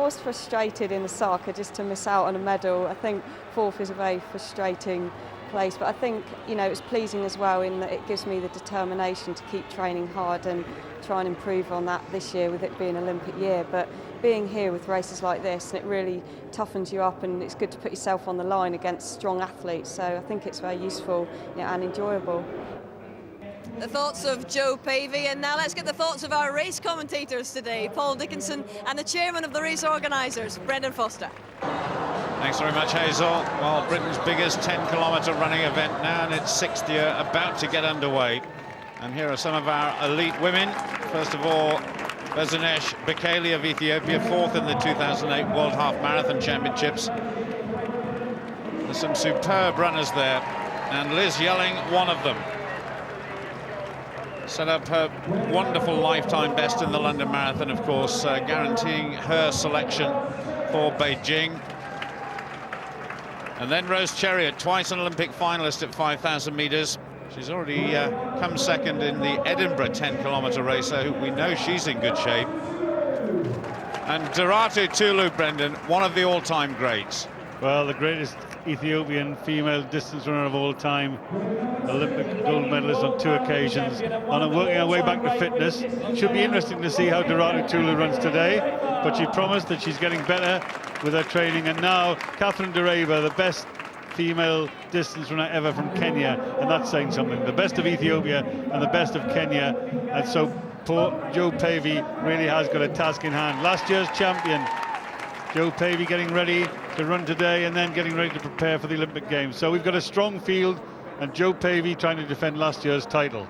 was frustrated in Osaka just to miss out on a medal. I think fourth is a very frustrating place, but I think, you know, it's pleasing as well in that it gives me the determination to keep training hard and try and improve on that this year with it being Olympic year. But being here with races like this, and it really toughens you up, and it's good to put yourself on the line against strong athletes. So I think it's very useful, you know, and enjoyable. The thoughts of Jo Pavey, and now let's get the thoughts of our race commentators today, Paul Dickinson and the chairman of the race organisers, Brendan Foster. Thanks very much, Hazel. Well, Britain's biggest 10-kilometre running event now in its sixth year, about to get underway. And here are some of our elite women. First of all, Bezenesh Bekele of Ethiopia, fourth in the 2008 World Half Marathon Championships. There's some superb runners there, and Liz Yelling, one of them. Set up her wonderful lifetime best in the London Marathon, of course, guaranteeing her selection for Beijing. And then Rose Chariot, twice an Olympic finalist at 5,000 metres. She's already come second in the Edinburgh 10-kilometre race, so we know she's in good shape. And Duratu Tulu, Brendan, one of the all-time greats. Well, the greatest Ethiopian female distance runner of all time, Olympic gold medalist on 2 occasions, and working our way back to fitness. Should be interesting to see how Duratu Tulu runs today, but she promised that she's getting better with her training. And now Catherine Dereba, the best female distance runner ever from Kenya, and that's saying something. The best of Ethiopia and the best of Kenya, and so poor Jo Pavey really has got a task in hand. Last year's champion, Jo Pavey, getting ready to run today and then getting ready to prepare for the Olympic Games. So we've got a strong field, and Jo Pavey trying to defend last year's title.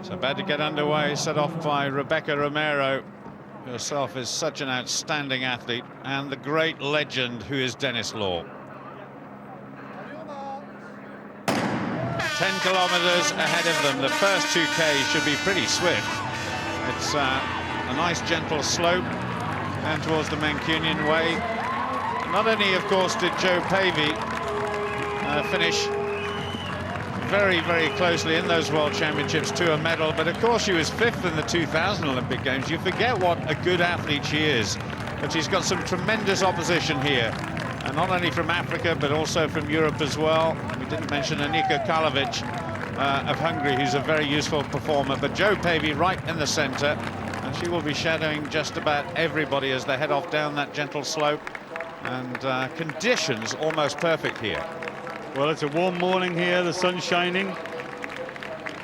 So about to get underway, set off by Rebecca Romero, who herself is such an outstanding athlete, and the great legend who is Denis Law. 10 kilometres ahead of them. The first 2K should be pretty swift. It's a nice gentle slope and towards the Mancunian Way. Not only, of course, did Jo Pavey finish very, very closely in those World Championships to a medal, but of course she was 5th in the 2000 Olympic Games. You forget what a good athlete she is, but she's got some tremendous opposition here, and not only from Africa but also from Europe as well. We didn't mention Anika Kalovic of Hungary, who's a very useful performer, but Jo Pavey right in the centre, and she will be shadowing just about everybody as they head off down that gentle slope, and conditions almost perfect here. Well, it's a warm morning here, the sun's shining.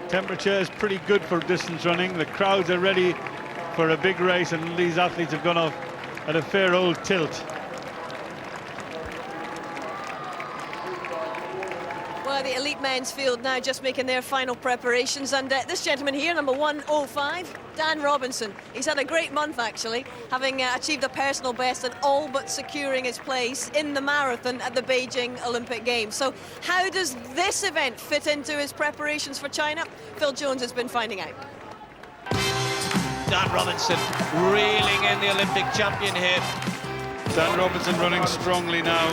Temperature is pretty good for distance running. The crowds are ready for a big race, and these athletes have gone off at a fair old tilt. Well, the elite men's field now just making their final preparations, and this gentleman here, number 105, Dan Robinson. He's had a great month, actually, having achieved a personal best and all but securing his place in the marathon at the Beijing Olympic Games. So how does this event fit into his preparations for China? Phil Jones has been finding out. Dan Robinson reeling in the Olympic champion here. Dan Robinson running strongly now.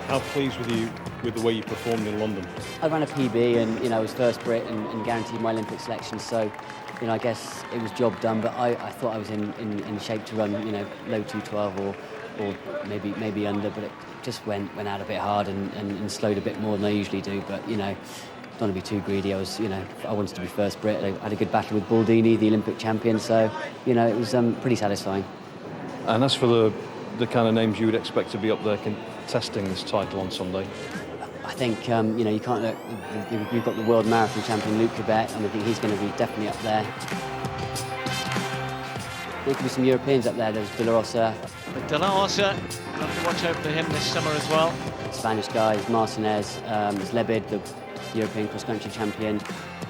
How pleased with you with the way you performed in London? I ran a PB, and I was first Brit and guaranteed my Olympic selection. So, I guess it was job done. But I thought I was in shape to run, low 212 or maybe under. But it just went out a bit hard and slowed a bit more than I usually do. But don't want to be too greedy. I wanted to be first Brit. I had a good battle with Baldini, the Olympic champion. So, it was pretty satisfying. And as for the kind of names you would expect to be up there contesting this title on Sunday? I think, you can't look. You've got the world marathon champion Luc Kebet, and I think he's going to be definitely up there. There could be some Europeans up there. There's De La Rosa. De La Rosa, have to watch out for him this summer as well. Spanish guys, Martinez, there's Lebed, the European cross-country champion.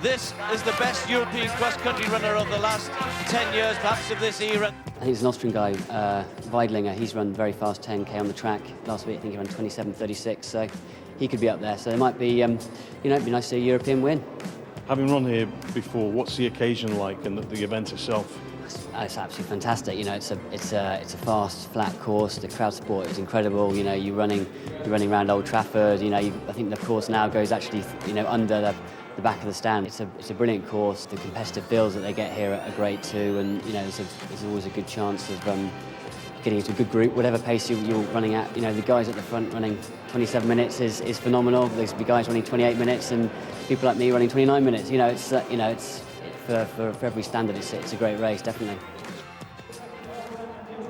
This is the best European cross-country runner of the last 10 years, perhaps of this era. I think it's an Austrian guy, Weidlinger. He's run very fast 10K on the track. Last week, I think he ran 27:36, so he could be up there. So it might be, it'd be nice to see a European win. Having run here before, what's the occasion like and the event itself? It's absolutely fantastic. It's a fast, flat course. The crowd support is incredible. You're running around Old Trafford. I think the course now goes actually, under the back of the stand. It's a brilliant course. The competitive builds that they get here are great too, and there's always a good chance of getting into a good group, whatever pace you're running at. You know, the guys at the front running 27 minutes is phenomenal. There's be guys running 28 minutes and people like me running 29 minutes. You know, it's for every standard, it's a great race, definitely.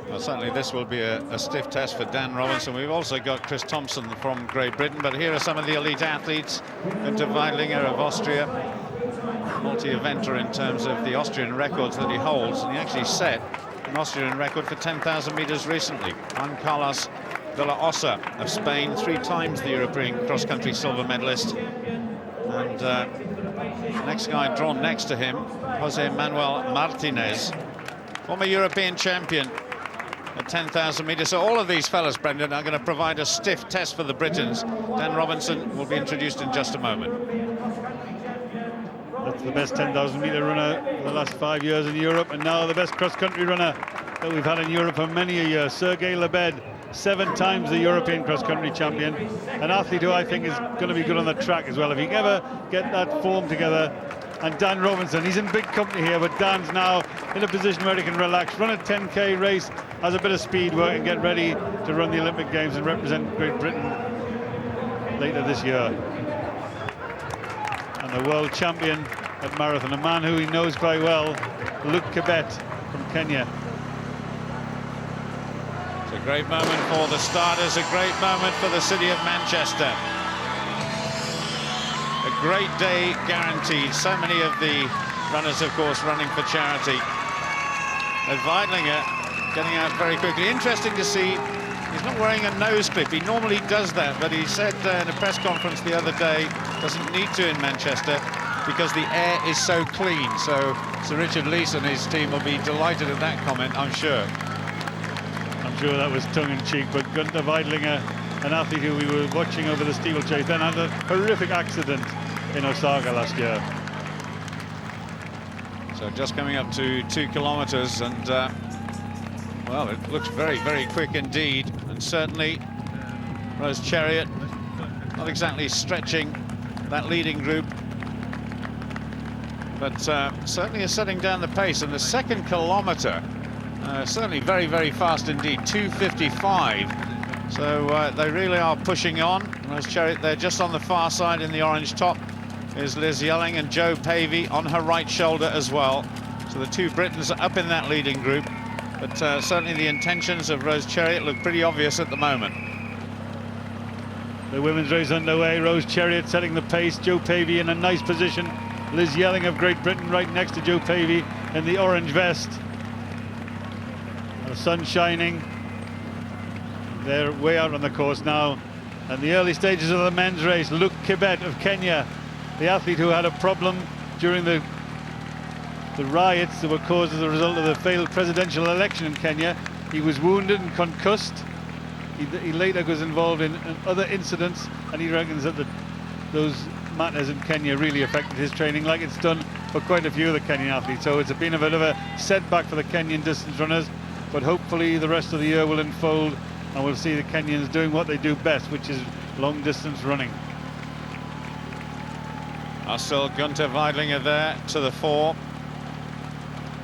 Well, certainly this will be a stiff test for Dan Robinson. We've also got Chris Thompson from Great Britain, but here are some of the elite athletes. Günter Weidlinger of Austria, multi-eventer in terms of the Austrian records that he holds, and he actually set an Austrian record for 10,000 meters recently. Juan Carlos de la Osa of Spain, 3 times the European cross-country silver medalist. And the next guy drawn next to him, Jose Manuel Martinez, former European champion at 10,000 meters. So all of these fellas, Brendan, are going to provide a stiff test for the Britons. Dan Robinson will be introduced in just a moment. That's the best 10,000 meter runner for the last 5 years in Europe, and now the best cross-country runner that we've had in Europe for many a year, Sergei Lebed, 7 times the European cross-country champion, an athlete who I think is going to be good on the track as well. If he can ever get that form together. And Dan Robinson, he's in big company here, but Dan's now in a position where he can relax, run a 10k race, has a bit of speed work, and get ready to run the Olympic Games and represent Great Britain later this year. And the world champion at marathon, a man who he knows quite well, Luke Kibet from Kenya. It's a great moment for the starters, a great moment for the city of Manchester. A great day guaranteed. So many of the runners, of course, running for charity. And Weidlinger getting out very quickly. Interesting to see, he's not wearing a nose clip. He normally does that, but he said in a press conference the other day, doesn't need to in Manchester because the air is so clean. So Sir Richard Leese and his team will be delighted at that comment, I'm sure. I'm sure that was tongue-in-cheek, but Günter Weidlinger, an athlete who we were watching over the steeplechase, then had a horrific accident in Osaka last year. So just coming up to 2 kilometers, and well, it looks very, very quick indeed. And certainly Rose Chariot not exactly stretching that leading group, but certainly is setting down the pace. And the second kilometer, certainly very, very fast indeed, 2:55. So they really are pushing on. Rose Chariot there just on the far side in the orange top is Liz Yelling, and Jo Pavey on her right shoulder as well. So the 2 Britons are up in that leading group, but certainly the intentions of Rose Chariot look pretty obvious at the moment. The women's race underway, Rose Chariot setting the pace, Jo Pavey in a nice position, Liz Yelling of Great Britain right next to Jo Pavey in the orange vest. The sun shining. They're way out on the course now. And the early stages of the men's race, Luke Kibet of Kenya, the athlete who had a problem during the riots that were caused as a result of the failed presidential election in Kenya. He was wounded and concussed. He later was involved in other incidents, and he reckons that those matters in Kenya really affected his training, like it's done for quite a few of the Kenyan athletes. So it's been a bit of a setback for the Kenyan distance runners, but hopefully the rest of the year will unfold and we'll see the Kenyans doing what they do best, which is long distance running. Still Günter Weidlinger there to the 4.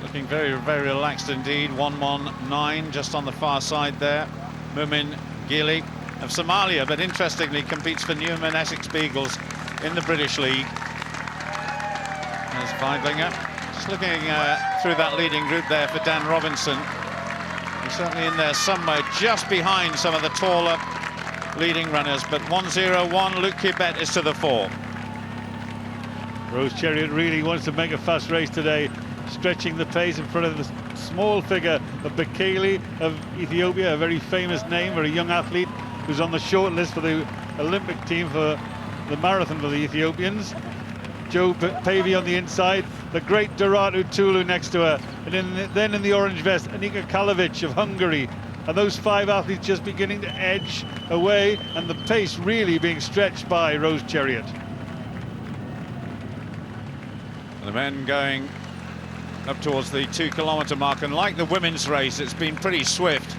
Looking very, very relaxed indeed. 1:19 just on the far side there. Mumin Gili of Somalia, but interestingly competes for Newham Essex Beagles in the British League. There's Weidlinger. Just looking through that leading group there for Dan Robinson. He's certainly in there somewhere, just behind some of the taller leading runners, but 1:01, Luke Kibet is to the 4. Rose Chariot really wants to make a fast race today, stretching the pace in front of the small figure of Bekele of Ethiopia, a very famous name for a young athlete who's on the short list for the Olympic team for the marathon for the Ethiopians. Jo Pavey on the inside, the great Doratu Tulu next to her, and then in the orange vest, Anika Kalovic of Hungary. And those 5 athletes just beginning to edge away, and the pace really being stretched by Rose Chariot. The men going up towards the 2 kilometer mark, and like the women's race, it's been pretty swift.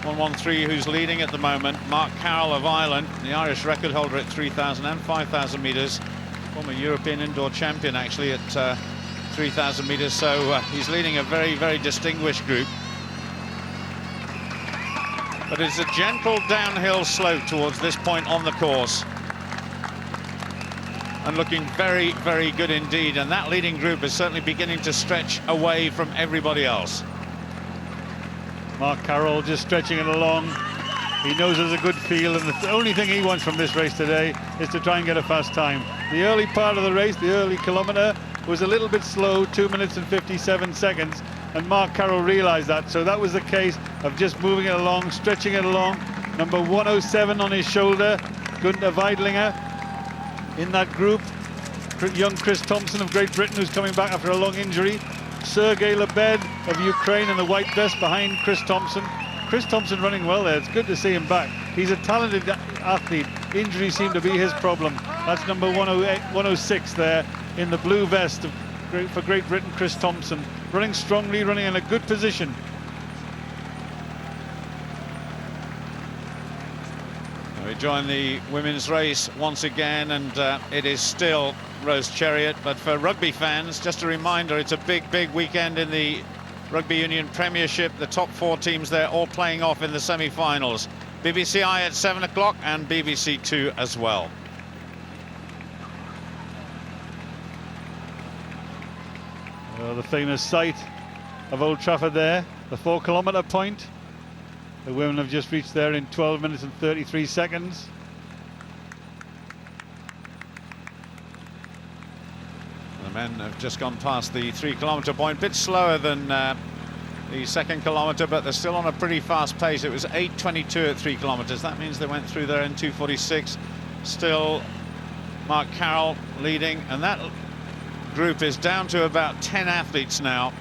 1:13 who's leading at the moment, Mark Carroll of Ireland, the Irish record holder at 3,000 and 5,000 meters, former European indoor champion actually at 3,000 meters, so he's leading a very, very distinguished group. But it's a gentle downhill slope towards this point on the course. And looking very, very good indeed. And that leading group is certainly beginning to stretch away from everybody else. Mark Carroll just stretching it along. He knows there's a good field, and the only thing he wants from this race today is to try and get a fast time. The early part of the race, the early kilometre, was a little bit slow, 2 minutes and 57 seconds, and Mark Carroll realised that. So that was the case of just moving it along, stretching it along. Number 107 on his shoulder, Gunther Weidlinger. In that group, young Chris Thompson of Great Britain, who's coming back after a long injury. Sergei Lebed of Ukraine in the white vest behind Chris Thompson. Chris Thompson running well there. It's good to see him back. He's a talented athlete. Injuries seem to be his problem. That's number 106 there in the blue vest for Great Britain, Chris Thompson. Running strongly, running in a good position. We join the women's race once again, and it is still Rose Chariot. But for rugby fans, just a reminder, it's a big, big weekend in the Rugby Union Premiership. The top 4 teams there all playing off in the semi-finals. BBC I at 7 o'clock and BBC 2 as well. The famous site of Old Trafford there, the 4-kilometre point. The women have just reached there in 12 minutes and 33 seconds. The men have just gone past the 3-kilometre point, a bit slower than the 2nd kilometre, but they're still on a pretty fast pace. It was 8:22 at 3 kilometres. That means they went through there in 2:46. Still Mark Carroll leading, and that group is down to about 10 athletes now.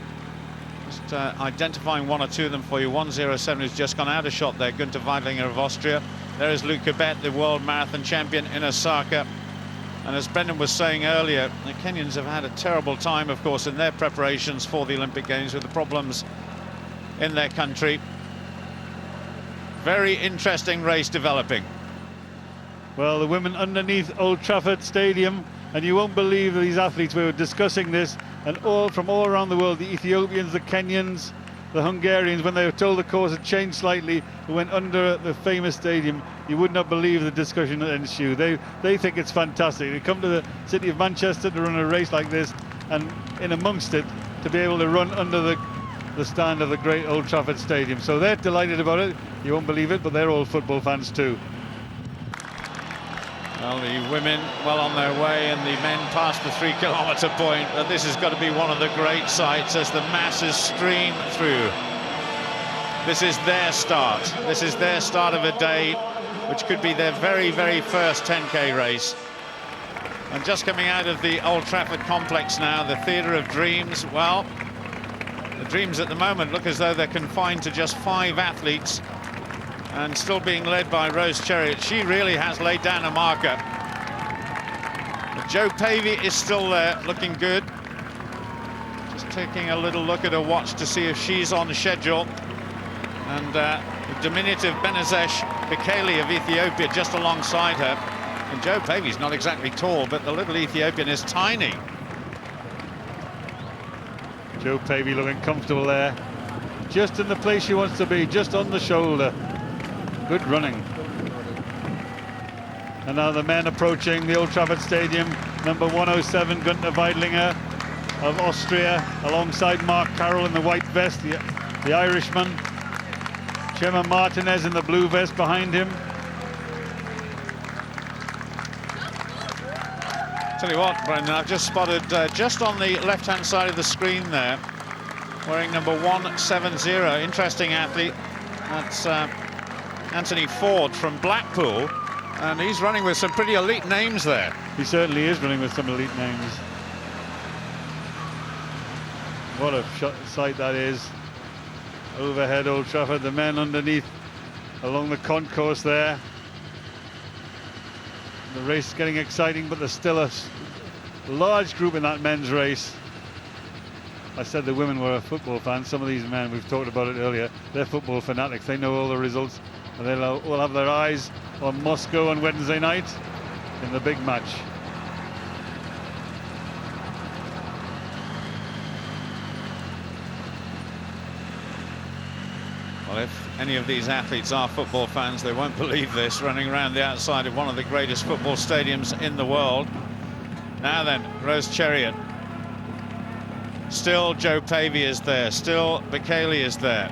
Just identifying 1 or 2 of them for you. 107 who's just gone out of shot there, Gunther Weidlinger of Austria. There is Luke Kibet, the world marathon champion in Osaka. And as Brendan was saying earlier, the Kenyans have had a terrible time, of course, in their preparations for the Olympic Games with the problems in their country. Very interesting race developing. Well, the women underneath Old Trafford Stadium, and you won't believe these athletes, we were discussing this, and from all around the world, the Ethiopians, the Kenyans, the Hungarians, when they were told the course had changed slightly, who went under the famous stadium, you would not believe the discussion that ensued. They think it's fantastic. They come to the city of Manchester to run a race like this, and in amongst it, to be able to run under the stand of the great Old Trafford Stadium. So they're delighted about it. You won't believe it, but they're all football fans too. Well, the women well on their way, and the men past the 3-kilometre point. But this has got to be one of the great sights as the masses stream through. This is their start. This is their start of a day, which could be their very, very first 10K race. And just coming out of the Old Trafford complex now, the Theatre of Dreams. Well, the Dreams at the moment look as though they're confined to just 5 athletes, and still being led by Rose Chariot. She really has laid down a marker. But Jo Pavey is still there, looking good. Just taking a little look at her watch to see if she's on schedule. And the diminutive Benazesh Bekele of Ethiopia just alongside her. And Jo Pavey's not exactly tall, but the little Ethiopian is tiny. Jo Pavey looking comfortable there. Just in the place she wants to be, just on the shoulder. Good running. And now the men approaching the Old Trafford Stadium. Number 107, Gunther Weidlinger of Austria, alongside Mark Carroll in the white vest, the Irishman. Chema Martinez in the blue vest behind him. Tell you what, Brendan, I've just spotted just on the left-hand side of the screen there, wearing number 170, interesting athlete. That's Anthony Ford from Blackpool, and he's running with some pretty elite names there. He certainly is running with some elite names. What a sight that is. Overhead Old Trafford, the men underneath along the concourse there. The race is getting exciting, but there's still a large group in that men's race. I said the women were football fans. Some of these men, we've talked about it earlier, they're football fanatics. They know all the results, and they'll all have their eyes on Moscow on Wednesday night in the big match. Well, Well, if any of these athletes are football fans, they won't believe this, running around the outside of one of the greatest football stadiums in the world. Now then, Rose Chariot. Still Joe Pavey is there, still Bekele is there.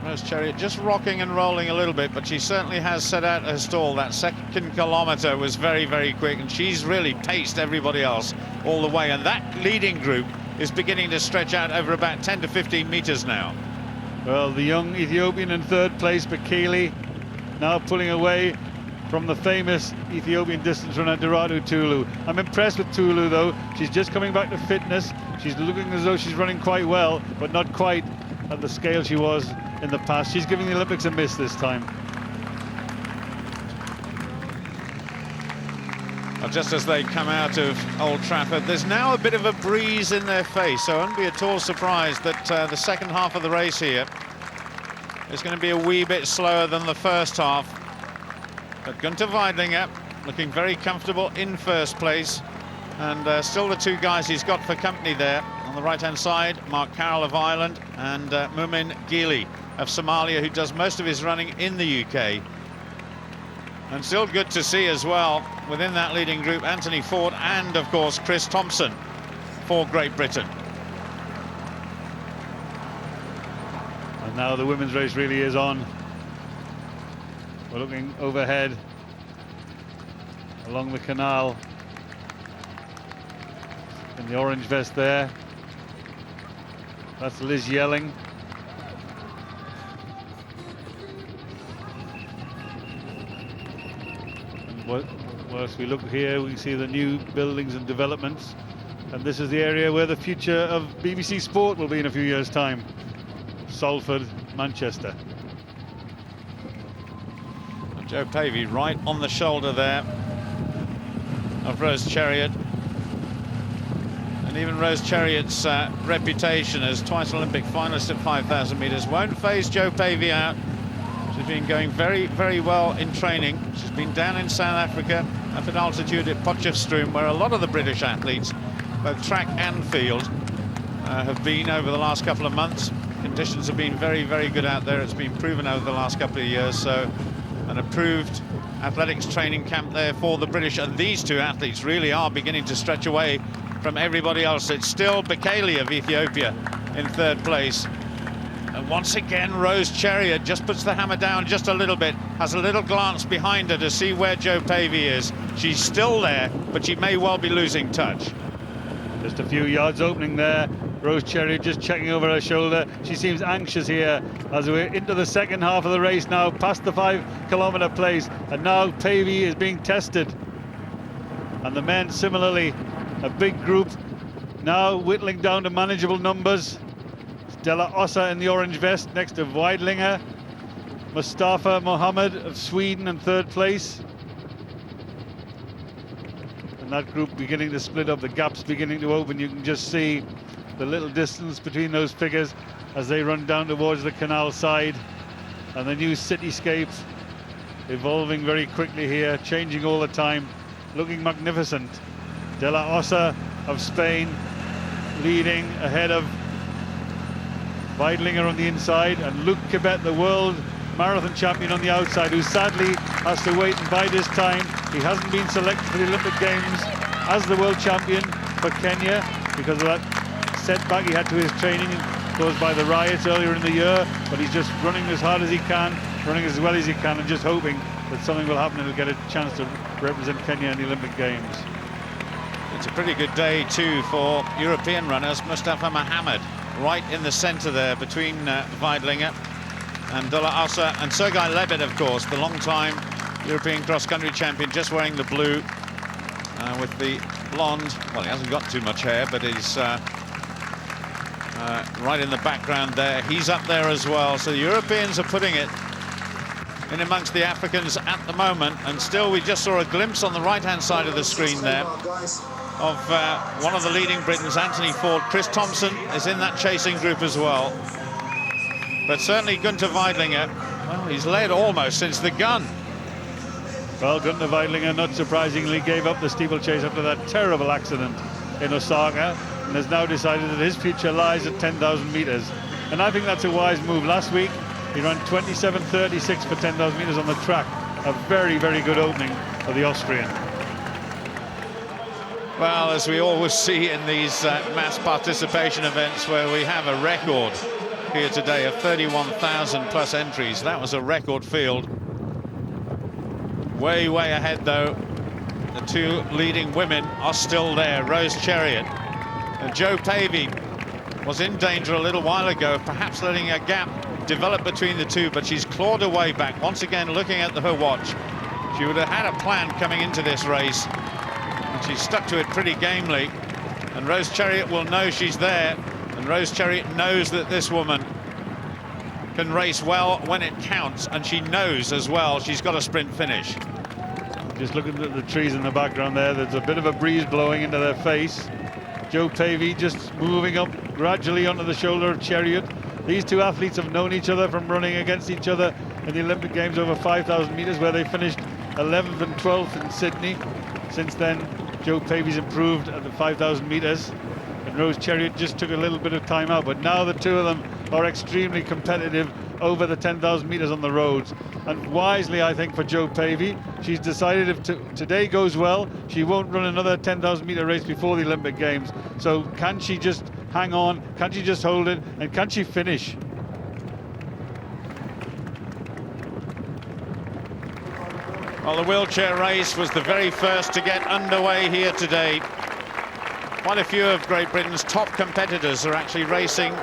Rose Chariot just rocking and rolling a little bit, but she certainly has set out her stall. That second kilometre was very, very quick, and she's really paced everybody else all the way. And that leading group is beginning to stretch out over about 10 to 15 metres now. Well, the young Ethiopian in third place, Bekele, now pulling away from the famous Ethiopian distance runner Deratu Tulu. I'm impressed with Tulu, though. She's just coming back to fitness. She's looking as though she's running quite well, but not quite at the scale she was in the past. She's giving the Olympics a miss this time. Well, just as they come out of Old Trafford, there's now a bit of a breeze in their face, so I wouldn't be at all surprised that the second half of the race here is going to be a wee bit slower than the first half. But Gunther Weidlinger looking very comfortable in first place, and still the two guys he's got for company there. On the right-hand side, Mark Carroll of Ireland and Mumin Gili of Somalia, who does most of his running in the UK. And still good to see as well, within that leading group, Anthony Ford and, of course, Chris Thompson for Great Britain. And now the women's race really is on. We're looking overhead along the canal in the orange vest there. That's Liz Yelling. And whilst we look here, we see the new buildings and developments. And this is the area where the future of BBC Sport will be in a few years' time. Salford, Manchester. And Joe Pavey right on the shoulder there of Rose Chariot. And even Rose Chariot's reputation as twice Olympic finalist at 5,000 metres won't phase Joe Pavey out. She's been going very, very well in training. She's been down in South Africa, up at altitude at Potchefstroom, where a lot of the British athletes, both track and field, have been over the last couple of months. Conditions have been very, very good out there. It's been proven over the last couple of years. So an approved athletics training camp there for the British. And these two athletes really are beginning to stretch away from everybody else. It's still Bekele of Ethiopia in third place. And once again, Rose Chariot just puts the hammer down just a little bit, has a little glance behind her to see where Joe Pavey is. She's still there, but she may well be losing touch. Just a few yards opening there. Rose Chariot just checking over her shoulder. She seems anxious here as we're into the second half of the race now, past the 5 kilometre place. And now Pavey is being tested. And the men similarly, a big group now whittling down to manageable numbers. Della Ossa in the orange vest next to Weidlinger. Mustafa Mohammed of Sweden in third place. And that group beginning to split up, the gaps beginning to open. You can just see the little distance between those figures as they run down towards the canal side. And the new cityscape evolving very quickly here, changing all the time, looking magnificent. Della Ossa of Spain leading ahead of Weidlinger on the inside, and Luke Kibet, the world marathon champion, on the outside, who sadly has to wait and bide his time. He hasn't been selected for the Olympic Games as the world champion for Kenya because of that setback he had to his training caused by the riots earlier in the year, but he's just running as hard as he can, running as well as he can, and just hoping that something will happen and he'll get a chance to represent Kenya in the Olympic Games. It's a pretty good day too for European runners. Mustafa Mohammed right in the centre there between Weidlinger and Della Ossa, and Sergei Lebed, of course, the long-time European cross-country champion, just wearing the blue with the blonde. Well, he hasn't got too much hair, but he's right in the background there. He's up there as well. So the Europeans are putting it in amongst the Africans at the moment, and still we just saw a glimpse on the right-hand side of the screen there of one of the leading Britons, Anthony Ford. Chris Thompson is in that chasing group as well. But certainly Gunther Weidlinger, well, he's led almost since the gun. Well, Gunther Weidlinger, not surprisingly, gave up the steeplechase after that terrible accident in Osaka, and has now decided that his future lies at 10,000 metres. and I think that's a wise move. Last week, he ran 27.36 for 10,000 metres on the track. A very, very good opening for the Austrian. Well, as we always see in these mass participation events where we have a record here today of 31,000 plus entries, that was a record field. Way ahead though. The two leading women are still there. Rose Chariot and Jo Pavey was in danger a little while ago, perhaps letting a gap develop between the two, but she's clawed her way back. Once again, looking at her watch, she would have had a plan coming into this race, and she's stuck to it pretty gamely. And Rose Chariot will know she's there, and Rose Chariot knows that this woman can race well when it counts, and she knows as well she's got a sprint finish. Just looking at the trees in the background there's a bit of a breeze blowing into their face. Jo Pavey just moving up gradually onto the shoulder of Chariot. These two athletes have known each other from running against each other in the Olympic Games over 5,000 metres, where they finished 11th and 12th in Sydney. Since then, Jo Pavey's improved at the 5,000 metres, and Rose Chariot just took a little bit of time out, but now the two of them are extremely competitive over the 10,000 metres on the roads. And wisely, I think, for Jo Pavey, she's decided if today goes well, she won't run another 10,000 metre race before the Olympic Games. So can she just hang on, can she just hold it, and can she finish? Well, the wheelchair race was the very first to get underway here today. Quite a few of Great Britain's top competitors are actually racing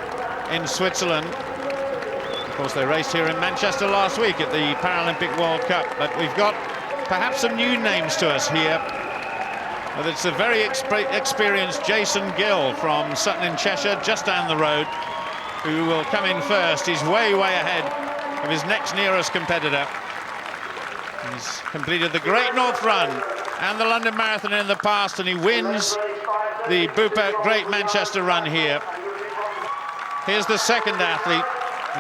in Switzerland. Of course, they raced here in Manchester last week at the Paralympic World Cup, but we've got perhaps some new names to us here. But it's a very experienced Jason Gill from Sutton in Cheshire, just down the road, who will come in first. He's way ahead of his next nearest competitor. He's completed the Great North Run and the London Marathon in the past, and he wins the Bupa Great Manchester Run here. Here's the second athlete.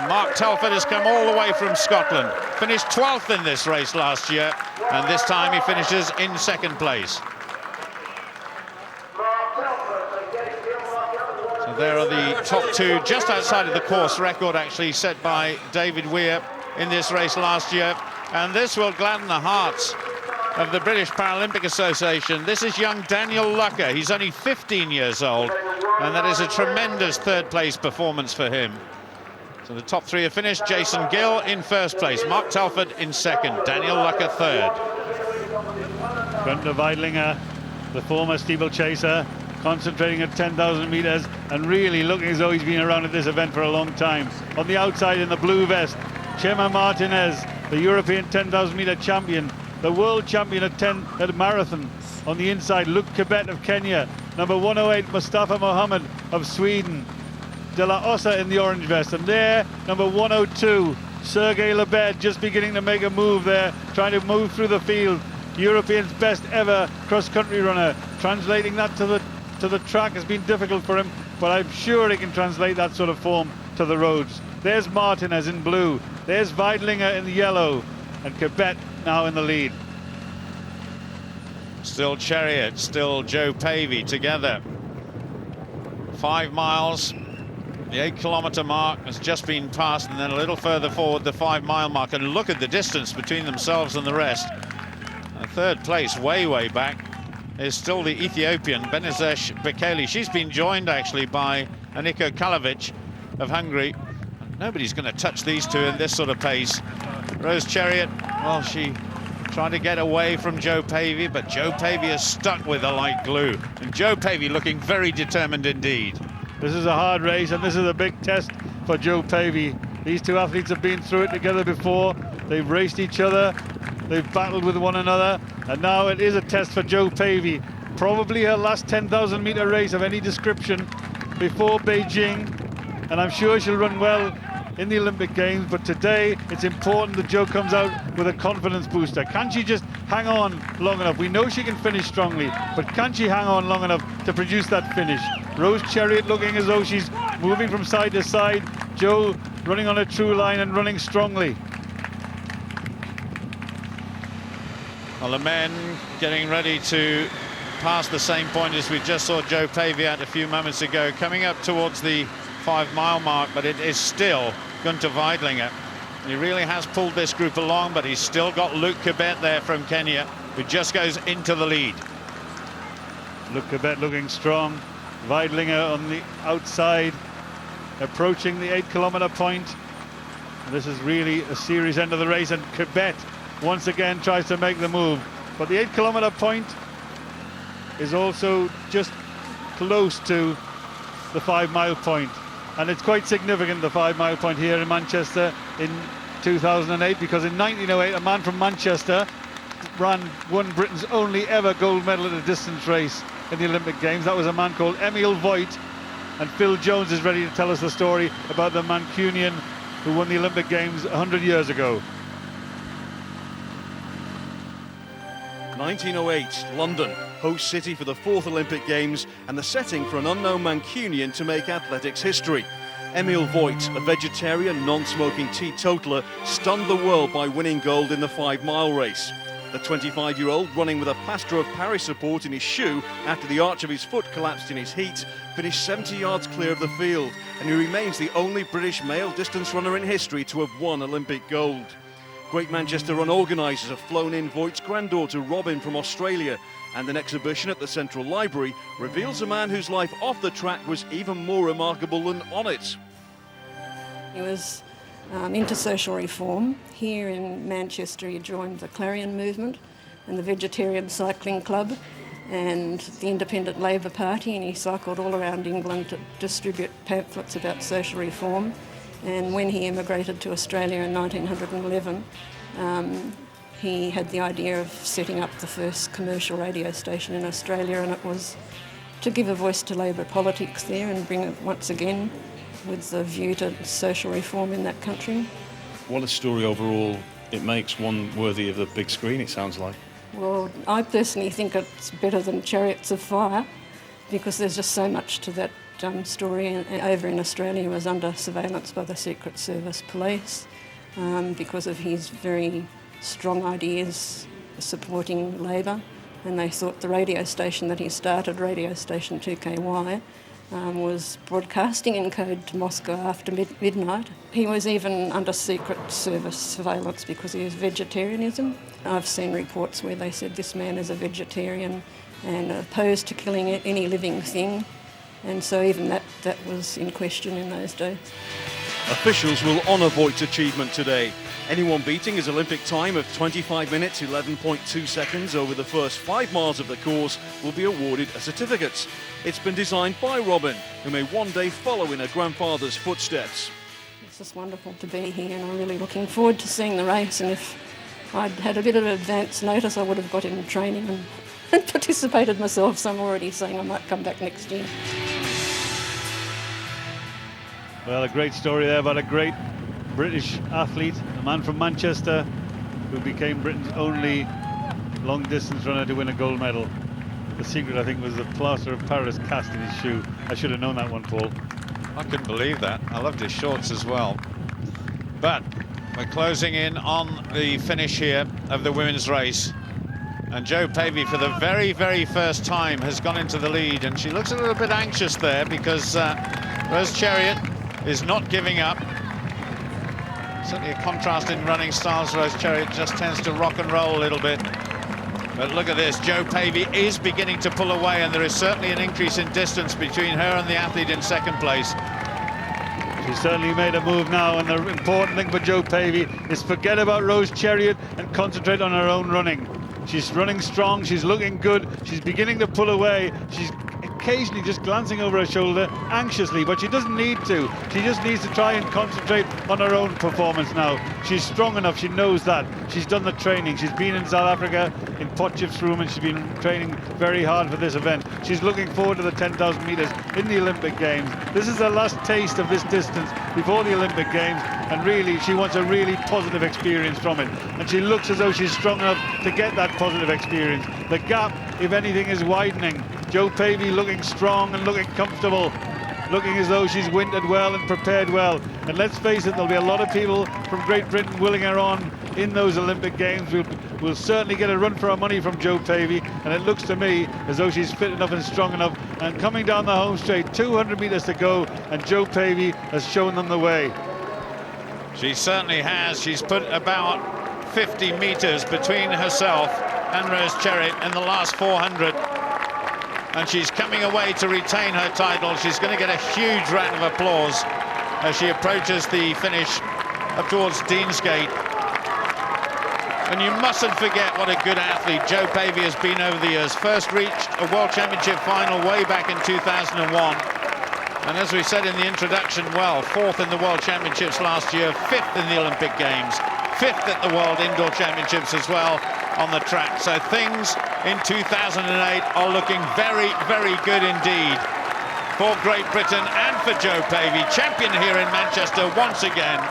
Mark Telford has come all the way from Scotland, finished 12th in this race last year, and this time he finishes in second place. So there are the top two, just outside of the course record actually set by David Weir in this race last year, and this will gladden the hearts of the British Paralympic Association. This is young Daniel Lucker. He's only 15 years old, and that is a tremendous third place performance for him. So the top three are finished. Jason Gill in first place, Mark Telford in second, Daniel Lucker third. Gunther Weidlinger, the former steeplechaser, concentrating at 10,000 metres and really looking as though he's been around at this event for a long time. On the outside in the blue vest, Chema Martinez, the European 10,000 metre champion, the world champion at marathon. On the inside, Luke Kibet of Kenya, number 108, Mustafa Mohammed of Sweden, De La Ossa in the orange vest, and there, number 102, Sergei Lebed, just beginning to make a move there, trying to move through the field. European's best ever cross-country runner. Translating that to the track has been difficult for him, but I'm sure he can translate that sort of form to the roads. There's Martinez in blue, there's Weidlinger in the yellow, and Kibet now in the lead. Still Chariot, still Jo Pavey together. 5 miles. The 8-kilometre mark has just been passed, and then a little further forward, the 5-mile mark. And look at the distance between themselves and the rest. And third place, way back, is still the Ethiopian, Benezesh Bekele. She's been joined, actually, by Aniko Kalovic of Hungary. Nobody's going to touch these two in this sort of pace. Rose Chariot, well, she tried to get away from Jo Pavey, but Jo Pavey is stuck with her like glue. And Jo Pavey looking very determined indeed. This is a hard race, and this is a big test for Jo Pavey. These two athletes have been through it together before. They've raced each other, they've battled with one another, and now it is a test for Jo Pavey. Probably her last 10,000 metre race of any description before Beijing, and I'm sure she'll run well in the Olympic Games, but today it's important that Jo comes out with a confidence booster. Can she just hang on long enough? We know she can finish strongly, but can she hang on long enough to produce that finish? Rose Chariot looking as though she's moving from side to side. Jo running on a true line and running strongly. Well, the men getting ready to pass the same point as we just saw Jo Pavey at a few moments ago, coming up towards the 5-mile mark, but it is still Gunter Weidlinger. He really has pulled this group along, but he's still got Luke Kibet there from Kenya, who just goes into the lead. Luke Kibet looking strong. Weidlinger on the outside, approaching the 8-kilometer point. And this is really a serious end of the race, and Kibet once again tries to make the move. But the 8-kilometer point is also just close to the 5-mile point. And it's quite significant, the 5-mile point here in Manchester in 2008, because in 1908 a man from Manchester won Britain's only ever gold medal at a distance race in the Olympic Games. That was a man called Emil Voigt, and Phil Jones is ready to tell us the story about the Mancunian who won the Olympic Games 100 years ago. 1908, London, host city for the 4th Olympic Games and the setting for an unknown Mancunian to make athletics history. Emil Voigt, a vegetarian, non-smoking teetotaler, stunned the world by winning gold in the 5-mile race. The 25-year-old, running with a plaster of Paris support in his shoe after the arch of his foot collapsed in his heat, finished 70 yards clear of the field, and he remains the only British male distance runner in history to have won Olympic gold. Great Manchester Run organisers have flown in Voigt's granddaughter Robin from Australia, and an exhibition at the Central Library reveals a man whose life off the track was even more remarkable than on it. He was into social reform. Here in Manchester he joined the Clarion movement and the Vegetarian Cycling Club and the Independent Labour Party, and he cycled all around England to distribute pamphlets about social reform. And when he emigrated to Australia in 1911, he had the idea of setting up the first commercial radio station in Australia, and it was to give a voice to Labor politics there and bring it once again with the view to social reform in that country. What a story overall. It makes one worthy of the big screen, it sounds like. Well, I personally think it's better than Chariots of Fire because there's just so much to that story. And over in Australia, he was under surveillance by the Secret Service police because of his very strong ideas supporting Labor, and they thought the radio station that he started, radio station 2KY, was broadcasting in code to Moscow after midnight. He was even under Secret Service surveillance because of his vegetarianism. I've seen reports where they said this man is a vegetarian and opposed to killing any living thing, and so even that was in question in those days. Officials will honour Voigt's achievement today. Anyone beating his Olympic time of 25 minutes 11.2 seconds over the first 5 miles of the course will be awarded a certificate. It's been designed by Robin, who may one day follow in her grandfather's footsteps. It's just wonderful to be here, and I'm really looking forward to seeing the race, and if I'd had a bit of advance notice I would have got in training and participated myself, so I'm already saying I might come back next year. Well, a great story there about a great British athlete, a man from Manchester who became Britain's only long-distance runner to win a gold medal. The secret, I think, was the plaster of Paris cast in his shoe. I should have known that one, Paul. I couldn't believe that. I loved his shorts as well. But we're closing in on the finish here of the women's race. And Jo Pavey, for the very, very first time, has gone into the lead. And she looks a little bit anxious there because Rose Chariot is not giving up. Certainly a contrast in running styles. Rose Chariot just tends to rock and roll a little bit. But look at this, Jo Pavey is beginning to pull away, and there is certainly an increase in distance between her and the athlete in second place. She's certainly made a move now, and the important thing for Jo Pavey is forget about Rose Chariot and concentrate on her own running. She's running strong, she's looking good, she's beginning to pull away, she's occasionally just glancing over her shoulder anxiously, but she doesn't need to. She just needs to try and concentrate on her own performance now. She's strong enough, she knows that. She's done the training. She's been in South Africa in Potchefstroom, and she's been training very hard for this event. She's looking forward to the 10,000 metres in the Olympic Games. This is her last taste of this distance before the Olympic Games, and really she wants a really positive experience from it. And she looks as though she's strong enough to get that positive experience. The gap, if anything, is widening. Jo Pavey looking strong and looking comfortable, looking as though she's wintered well and prepared well. And let's face it, there'll be a lot of people from Great Britain willing her on in those Olympic Games. We'll certainly get a run for our money from Jo Pavey, and it looks to me as though she's fit enough and strong enough and coming down the home straight, 200 metres to go, and Jo Pavey has shown them the way. She certainly has. She's put about 50 metres between herself and Rose Chariot in the last 400. And she's coming away to retain her title. She's going to get a huge round of applause as she approaches the finish up towards Deansgate. And you mustn't forget what a good athlete Jo Pavey has been over the years. First reached a World Championship final way back in 2001. And as we said in the introduction, well, 4th in the World Championships last year, 5th in the Olympic Games, 5th at the World Indoor Championships as well on the track. So things in 2008 are looking very, very good indeed for Great Britain and for Jo Pavey, champion here in Manchester once again.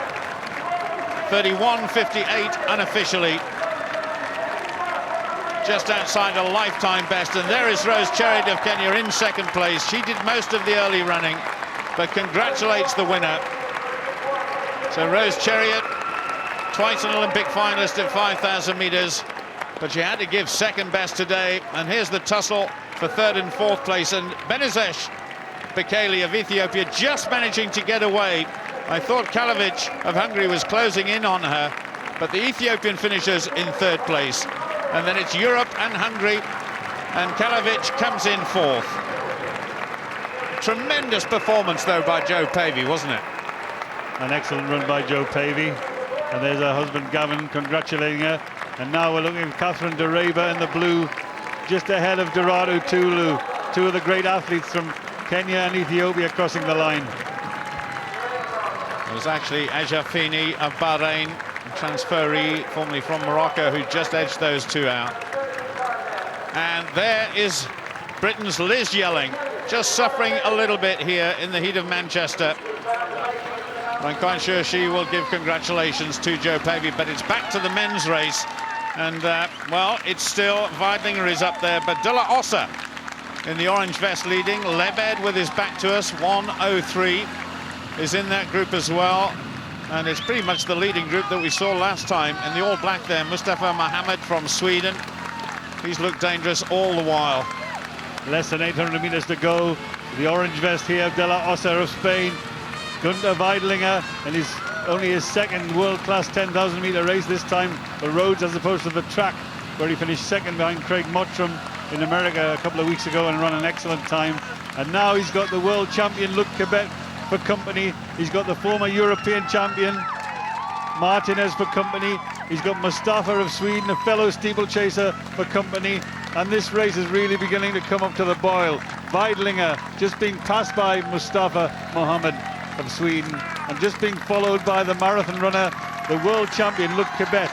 31.58 unofficially, just outside a lifetime best. And there is Rose Chariot of Kenya in second place. She did most of the early running, but congratulates the winner. So Rose Chariot, twice an Olympic finalist at 5,000 metres, but she had to give second best today. And here's the tussle for third and fourth place, and Benezesh Bekele of Ethiopia just managing to get away. I thought Kalavic of Hungary was closing in on her, but the Ethiopian finishes in third place. And then it's Europe and Hungary, and Kalavic comes in fourth. Tremendous performance, though, by Jo Pavey, wasn't it? An excellent run by Jo Pavey. And there's her husband, Gavin, congratulating her. And now we're looking at Catherine Dereba in the blue, just ahead of Dorado Tulu, two of the great athletes from Kenya and Ethiopia crossing the line. It was actually Ajafini of Bahrain, transferee formerly from Morocco, who just edged those two out. And there is Britain's Liz Yelling, just suffering a little bit here in the heat of Manchester. I'm quite sure she will give congratulations to Jo Pavey, but it's back to the men's race. And, well, it's still, Weidlinger is up there, but De La Ossa in the orange vest leading. Lebed with his back to us, 1:03. is in that group as well, and it's pretty much the leading group that we saw last time. In the all-black there, Mustafa Mohammed from Sweden. He's looked dangerous all the while. Less than 800 metres to go. The orange vest here, De La Ossa of Spain. Günter Weidlinger, and he's only his second world-class 10,000 metre race, this time the roads as opposed to the track, where he finished second behind Craig Mottram in America a couple of weeks ago and run an excellent time. And now he's got the world champion Luc Kebet for company. He's got the former European champion Martinez for company. He's got Mustafa of Sweden, a fellow steeplechaser, for company. And this race is really beginning to come up to the boil. Weidlinger just being passed by Mustafa Mohammed of Sweden, and just being followed by the marathon runner, the world champion Luc Kebet.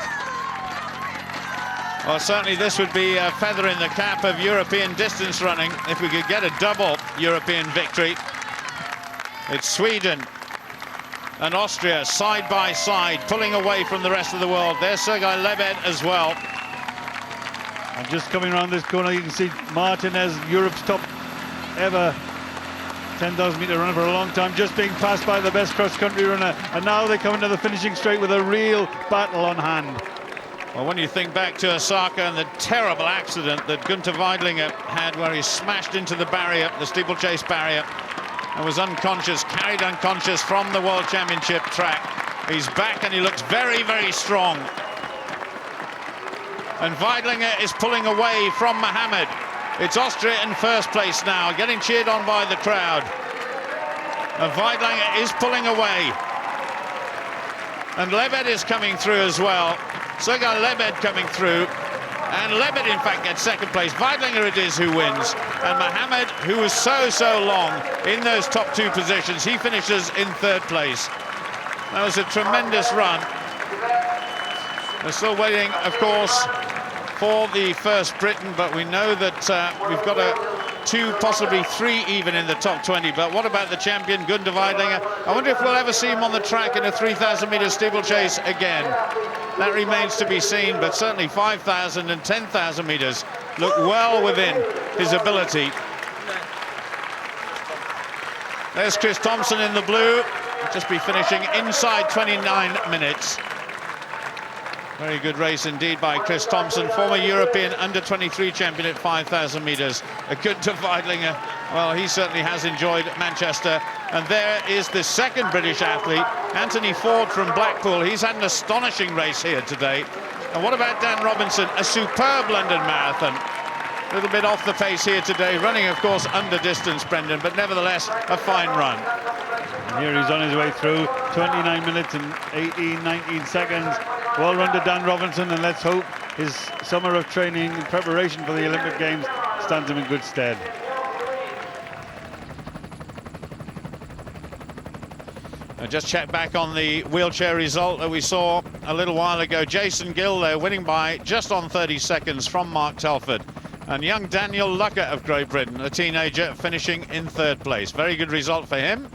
Well, certainly this would be a feather in the cap of European distance running if we could get a double European victory. It's Sweden and Austria side by side, pulling away from the rest of the world. There's Sergei Lebed as well. And just coming around this corner, you can see Martinez, Europe's top ever 10,000 metre runner for a long time, just being passed by the best cross-country runner. And now they come into the finishing straight with a real battle on hand. Well, when you think back to Osaka and the terrible accident that Günter Weidlinger had, where he smashed into the barrier, the steeplechase barrier, and was unconscious, carried unconscious from the World Championship track. He's back and he looks very, very strong. And Weidlinger is pulling away from Mohammed. It's Austria in first place now, getting cheered on by the crowd. And Weidlinger is pulling away. And Lebed is coming through as well. Sergei Lebed coming through. And Lebed, in fact, gets second place. Weidlinger it is who wins. And Mohammed, who was so long in those top two positions, he finishes in third place. That was a tremendous run. We're still waiting, of course, for the first Briton, but we know that we've got two, possibly three even in the top 20. But what about the champion, Günter Weidlinger? I wonder if we'll ever see him on the track in a 3,000 metre steeplechase again. That remains to be seen, but certainly 5,000 and 10,000 metres look well within his ability. There's Chris Thompson in the blue, just be finishing inside 29 minutes. Very good race indeed by Chris Thompson, former European under-23 champion at 5,000 metres. A Günter Weidlinger Well, he certainly has enjoyed Manchester. And there is the second British athlete, Anthony Ford from Blackpool. He's had an astonishing race here today. And what about Dan Robinson? A superb London Marathon. A little bit off the pace here today, running, of course, under distance, Brendan, but nevertheless, a fine run. And here he's on his way through, 29 minutes and 19 seconds. Well run to Dan Robinson, and let's hope his summer of training in preparation for the Olympic Games stands him in good stead. I just checked back on the wheelchair result that we saw a little while ago. Jason Gill there winning by just on 30 seconds from Mark Telford. And young Daniel Luckett of Great Britain, a teenager, finishing in third place. Very good result for him.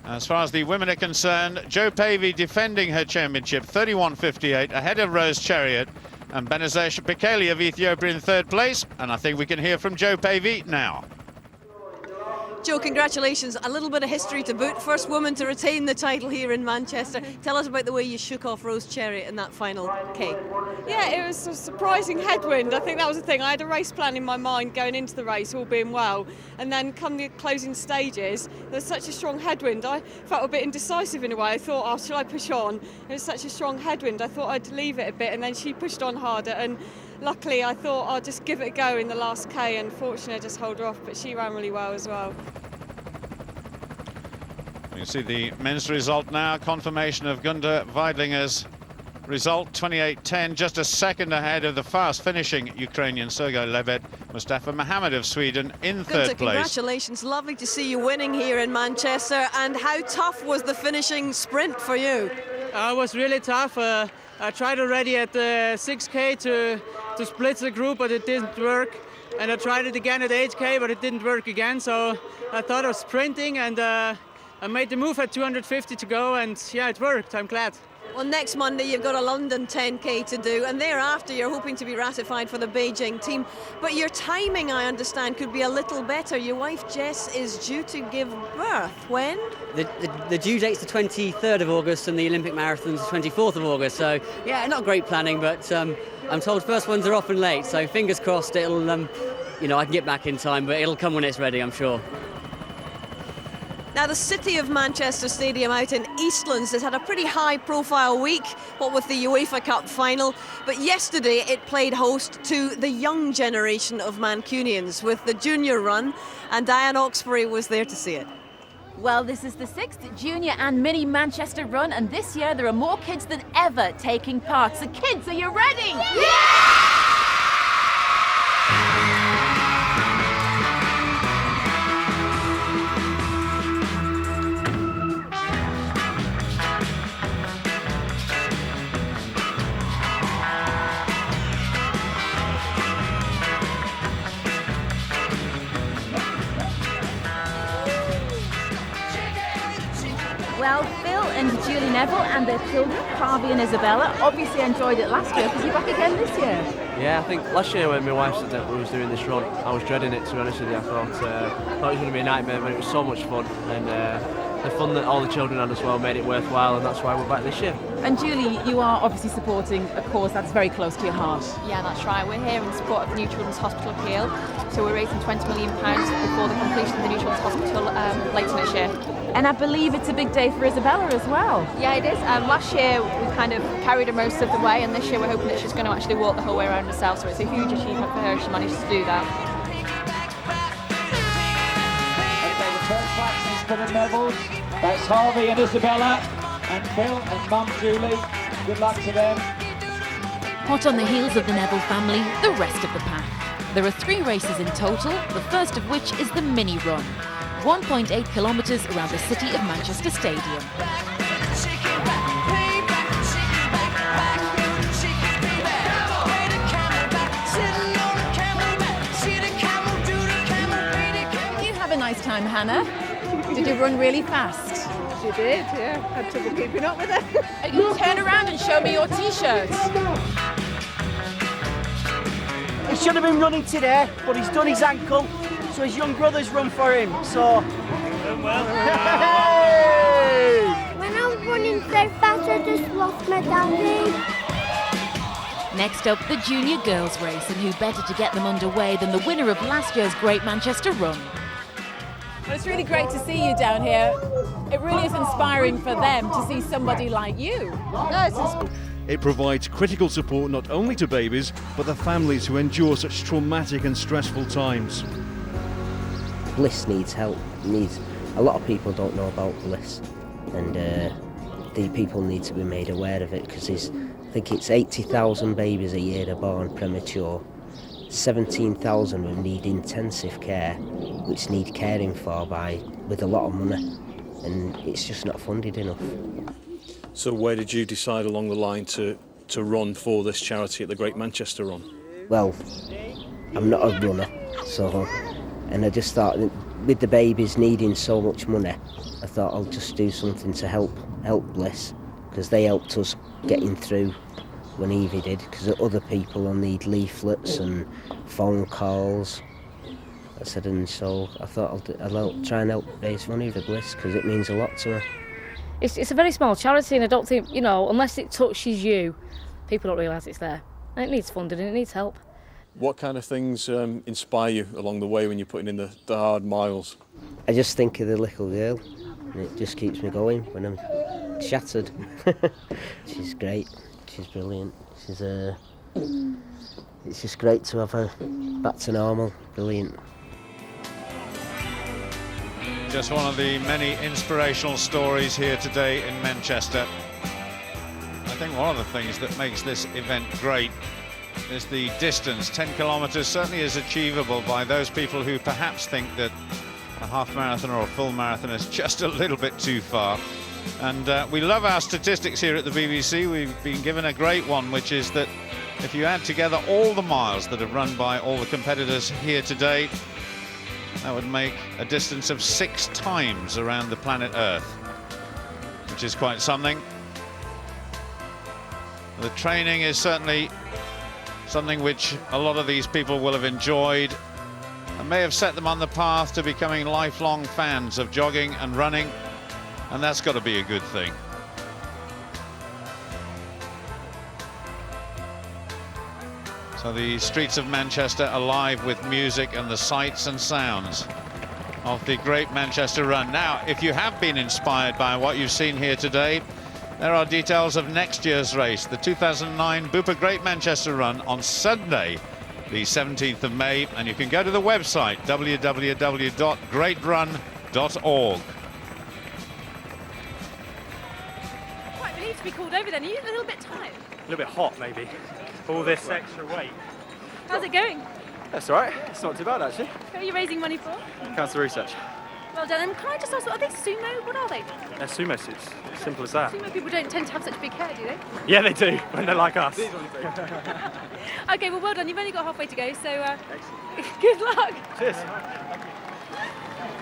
As far as the women are concerned, Jo Pavey defending her championship, 31.58, ahead of Rose Chariot, and Benezesh Bekele of Ethiopia in third place. And I think we can hear from Jo Pavey now. Jo, congratulations. A little bit of history to boot. First woman to retain the title here in Manchester. Tell us about the way you shook off Rose Chariot in that final K. Yeah, it was a surprising headwind. I think that was the thing. I had a race plan in my mind going into the race, all being well. And then come the closing stages, there's such a strong headwind. I felt a bit indecisive in a way. I thought, oh, shall I push on? It was such a strong headwind. I thought I'd leave it a bit, and then she pushed on harder. And luckily, I thought I'll just give it a go in the last K, and fortunately, I just hold her off. But she ran really well as well. You see the men's result now, confirmation of Gunter Weidlinger's result, 28.10, just a second ahead of the fast finishing Ukrainian Sergei Lebed. Mustafa Mohammed of Sweden in third place. Congratulations, lovely to see you winning here in Manchester. And how tough was the finishing sprint for you? It was really tough. I tried already at 6K to split the group, but it didn't work. And I tried it again at 8K, but it didn't work again. So I thought of sprinting, and I made the move at 250 to go, and yeah, it worked. I'm glad. Well, next Monday you've got a London 10K to do, and thereafter you're hoping to be ratified for the Beijing team. But your timing, I understand, could be a little better. Your wife Jess is due to give birth. When? The due date's the 23rd of August, and the Olympic marathon's the 24th of August. So yeah, not great planning, but I'm told first ones are often late. So fingers crossed it'll, I can get back in time, but it'll come when it's ready, I'm sure. Now, the City of Manchester Stadium out in Eastlands has had a pretty high-profile week, what with the UEFA Cup final. But yesterday it played host to the young generation of Mancunians with the junior run, and Diane Oxbury was there to see it. Well, this is the 6th Junior and Mini Manchester Run, and this year there are more kids than ever taking part. So kids, are you ready? Yeah! Well, Phil and Julie Neville and their children, Harvey and Isabella, obviously enjoyed it last year because you're back again this year. Yeah, I think last year when my wife said that we was doing this run, I was dreading it, to be honest with you. I thought it was going to be a nightmare, but it was so much fun. And the fun that all the children had as well made it worthwhile, and that's why we're back this year. And Julie, you are obviously supporting a cause that's very close to your heart. Yeah, that's right. We're here in support of the New Children's Hospital appeal. So we're raising £20 million before the completion of the New Children's Hospital later next year. And I believe it's a big day for Isabella as well. Yeah, it is. Last year we kind of carried her most of the way, and this year we're hoping that she's going to actually walk the whole way around herself. So it's a huge achievement for her if she managed to do that. Okay, the first vaccine is for the Nevilles. That's Harvey and Isabella, and Phil and Mum Julie. Good luck to them. Hot on the heels of the Neville family, the rest of the pack. There are 3 races in total, the first of which is the Mini Run. 1.8 kilometres around the City of Manchester Stadium. Did you have a nice time, Hannah? Did you run really fast? She did, yeah. Had trouble keeping up with her. You turn around and show me your t-shirt. He should have been running today, but he's done his ankle, so his young brother's run for him. So, when I'm running so fast, I just lost my daddy. Next up, the junior girls race, and who better to get them underway than the winner of last year's Great Manchester Run. Well, it's really great to see you down here. It really is inspiring for them to see somebody like you. It provides critical support not only to babies, but the families who endure such traumatic and stressful times. Bliss needs help. A lot of people don't know about Bliss, and the people need to be made aware of it, because I think it's 80,000 babies a year are born premature. 17,000 who need intensive care, which need caring for with a lot of money, and it's just not funded enough. So where did you decide along the line to run for this charity at the Great Manchester Run? Well, I'm not a runner, and I just thought that with the babies needing so much money, I thought I'll just do something to help Bliss, because they helped us getting through when Evie did, because other people will need leaflets and phone calls. I said, and so I thought I'll try and help raise money for Bliss, because it means a lot to her. It's a very small charity, and I don't think, unless it touches you, people don't realise it's there. And it needs funding and it needs help. What kind of things inspire you along the way when you're putting in the hard miles? I just think of the little girl, and it just keeps me going when I'm shattered. She's great. She's brilliant. It's just great to have her back to normal. Brilliant. Just one of the many inspirational stories here today in Manchester. I think one of the things that makes this event great is the distance. 10 kilometres certainly is achievable by those people who perhaps think that a half marathon or a full marathon is just a little bit too far. And we love our statistics here at the BBC. We've been given a great one, which is that if you add together all the miles that have run by all the competitors here today, that would make a distance of 6 times around the planet Earth, which is quite something. The training is certainly something which a lot of these people will have enjoyed and may have set them on the path to becoming lifelong fans of jogging and running, and that's got to be a good thing. So the streets of Manchester alive with music and the sights and sounds of the Great Manchester Run. Now, if you have been inspired by what you've seen here today, there are details of next year's race, the 2009 Bupa Great Manchester Run on Sunday, the 17th of May, and you can go to the website www.greatrun.org. Quite relieved to be called over then. Are you a little bit tired? A little bit hot, maybe. All this extra weight. How's it going? That's all right. It's not too bad, actually. Who are you raising money for? Cancer research. Well done. And can I just ask, are they sumo? What are they? They're sumo suits. Simple as that. Sumo people don't tend to have such big hair, do they? Yeah, they do, when they're like us. Okay, well done. You've only got halfway to go, so good luck. Cheers.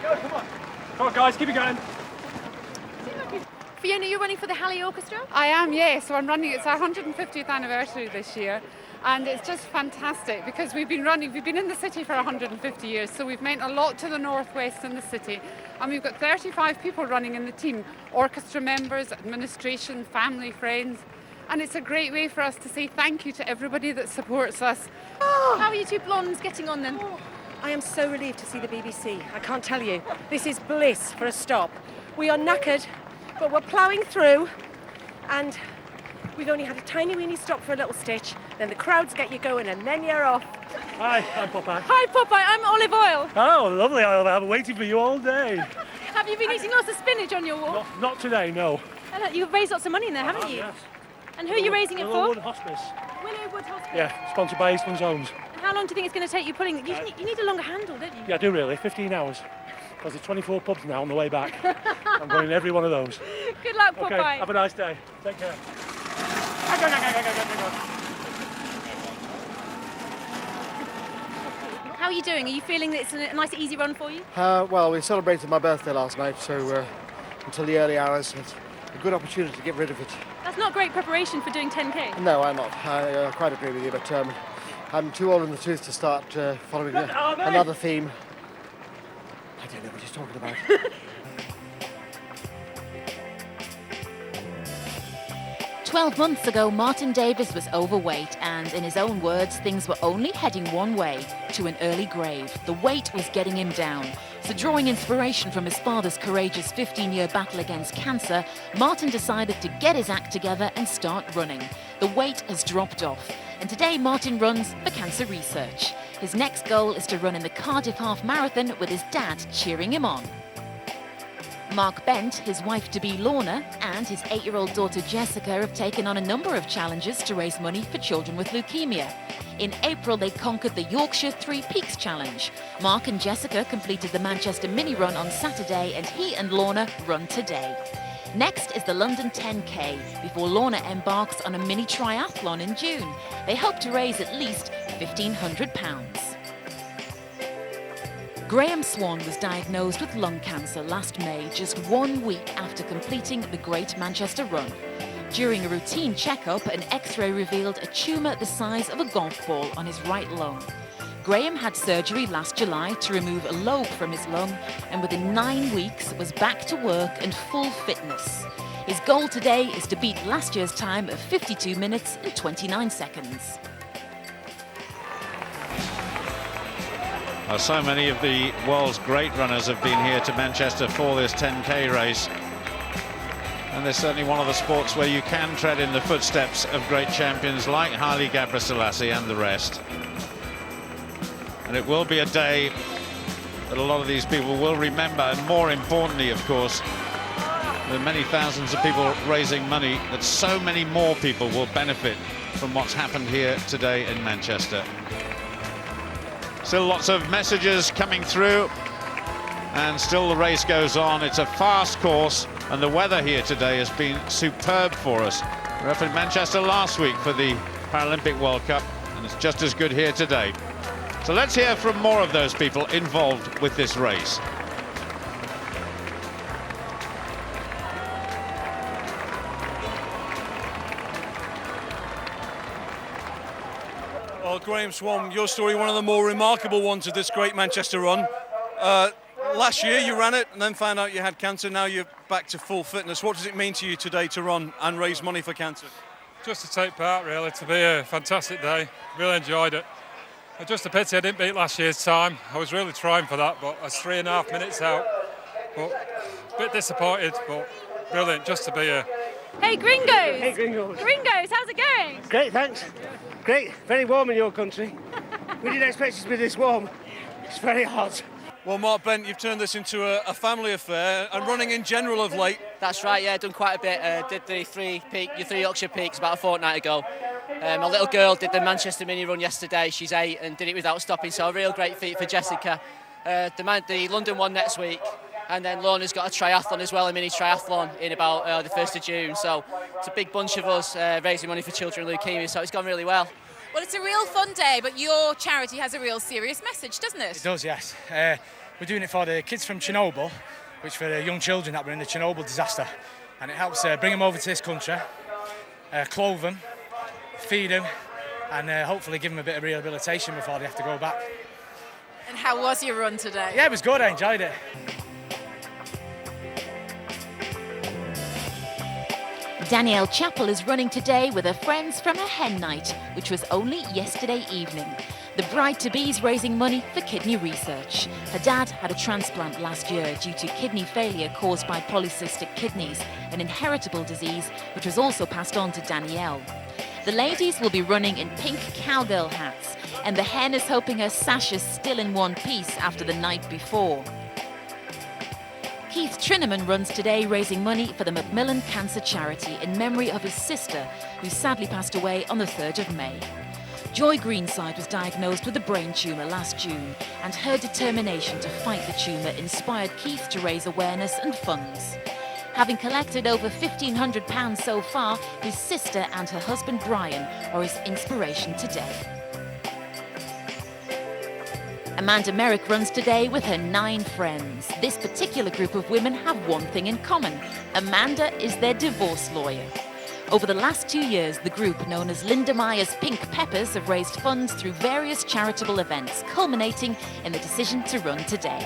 Go, come on. Come on, guys, keep it going. Fiona, you're running for the Halley Orchestra? I am, yes. So I'm running, it's our 150th anniversary this year. And it's just fantastic because we've been in the city for 150 years, so we've meant a lot to the northwest and the city. And we've got 35 people running in the team, orchestra members, administration, family, friends. And it's a great way for us to say thank you to everybody that supports us. How are you two blondes getting on then? I am so relieved to see the BBC. I can't tell you. This is bliss for a stop. We are knackered, but we're ploughing through, and we've only had a tiny weeny stop for a little stitch, then the crowds get you going, and then you're off. Hi, I'm Popeye. Hi Popeye, I'm Olive Oil. Oh, lovely, I've been waiting for you all day. Have you been eating lots of spinach on your walk? Not today, no. You've raised lots of money in there, haven't you? Yes. And who are you raising it for? Willowwood Hospice. Willowwood Hospice? Yeah, sponsored by Eastlands Homes. And how long do you think it's going to take you pulling it? You need a longer handle, don't you? Yeah, I do really, 15 hours. Because there's 24 pubs now on the way back. I'm going in every one of those. Good luck, Popeye. Okay, have a nice day. Take care. How are you doing? Are you feeling that it's a nice, easy run for you? Well, we celebrated my birthday last night, so until the early hours, it's a good opportunity to get rid of it. That's not great preparation for doing 10k. No, I'm not. I quite agree with you, but I'm too old in the tooth to start following another theme. I don't know what he's talking about. 12 months ago, Martin Davis was overweight and, in his own words, things were only heading one way, to an early grave. The weight was getting him down. So drawing inspiration from his father's courageous 15-year battle against cancer, Martin decided to get his act together and start running. The weight has dropped off, and today Martin runs for cancer research. His next goal is to run in the Cardiff Half Marathon with his dad cheering him on. Mark Bent, his wife-to-be Lorna, and his 8-year-old daughter Jessica have taken on a number of challenges to raise money for children with leukemia. In April, they conquered the Yorkshire Three Peaks Challenge. Mark and Jessica completed the Manchester Mini Run on Saturday, and he and Lorna run today. Next is the London 10K, before Lorna embarks on a mini triathlon in June. They hope to raise at least £1,500. Graham Swan was diagnosed with lung cancer last May, just 1 week after completing the Great Manchester Run. During a routine checkup, an X-ray revealed a tumour the size of a golf ball on his right lung. Graham had surgery last July to remove a lobe from his lung, and within 9 weeks was back to work and full fitness. His goal today is to beat last year's time of 52 minutes and 29 seconds. Well, so many of the world's great runners have been here to Manchester for this 10K race. And there's certainly one of the sports where you can tread in the footsteps of great champions like Haile Gebrselassie and the rest. And it will be a day that a lot of these people will remember, and more importantly, of course, the many thousands of people raising money, that so many more people will benefit from what's happened here today in Manchester. Still lots of messages coming through, and still the race goes on. It's a fast course, and the weather here today has been superb for us. We were up in Manchester last week for the Paralympic World Cup, and it's just as good here today. So let's hear from more of those people involved with this race. Well, Graham Swan, your story, one of the more remarkable ones of this Great Manchester Run. Last year you ran it and then found out you had cancer. Now you're back to full fitness. What does it mean to you today to run and raise money for cancer? Just to take part, really, to be a fantastic day. Really enjoyed it. Just a pity I didn't beat last year's time. I was really trying for that, but I was 3.5 minutes out. But a bit disappointed, but brilliant just to be here. Hey Gringos! Hey Gringos! Gringos, how's it going? Great, thanks. Great, very warm in your country. We didn't expect it to be this warm. It's very hot. Well, Mark Bent, you've turned this into a family affair, and running in general of late. That's right, yeah, done quite a bit. Did the three Yorkshire Peaks about a fortnight ago. My little girl did the Manchester Mini Run yesterday. She's 8 and did it without stopping, so a real great feat for Jessica. The London one next week, and then Lorna's got a triathlon as well, a mini triathlon in about the 1st of June. So it's a big bunch of us raising money for children with leukemia, so it's gone really well. Well, it's a real fun day, but your charity has a real serious message, doesn't it? It does, yes. We're doing it for the kids from Chernobyl, which for the young children that were in the Chernobyl disaster. And it helps bring them over to this country, clothe them, feed them, and hopefully give them a bit of rehabilitation before they have to go back. And how was your run today? Yeah, it was good, I enjoyed it. Danielle Chappell is running today with her friends from a hen night, which was only yesterday evening. The bride-to-be is raising money for kidney research. Her dad had a transplant last year due to kidney failure caused by polycystic kidneys, an inheritable disease which was also passed on to Danielle. The ladies will be running in pink cowgirl hats, and the hen is hoping her sash is still in one piece after the night before. Keith Trinnaman runs today raising money for the Macmillan Cancer Charity in memory of his sister, who sadly passed away on the 3rd of May. Joy Greenside was diagnosed with a brain tumour last June, and her determination to fight the tumour inspired Keith to raise awareness and funds. Having collected over £1,500 so far, his sister and her husband Brian are his inspiration today. Amanda Merrick runs today with her 9 friends. This particular group of women have one thing in common. Amanda is their divorce lawyer. Over the last 2 years, the group, known as Linda Meyer's Pink Peppers, have raised funds through various charitable events, culminating in the decision to run today.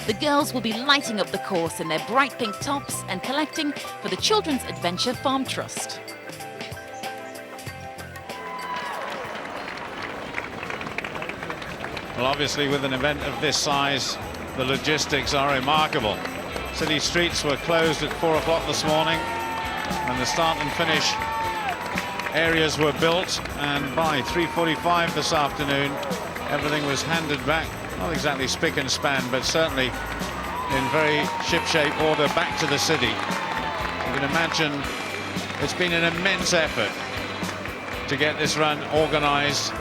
The girls will be lighting up the course in their bright pink tops and collecting for the Children's Adventure Farm Trust. Well, obviously with an event of this size, the logistics are remarkable. City streets were closed at 4 o'clock this morning, and the start and finish areas were built, and by 3:45 this afternoon everything was handed back, not exactly spick and span, but certainly in very shipshape order back to the city. You can imagine it's been an immense effort to get this run organised,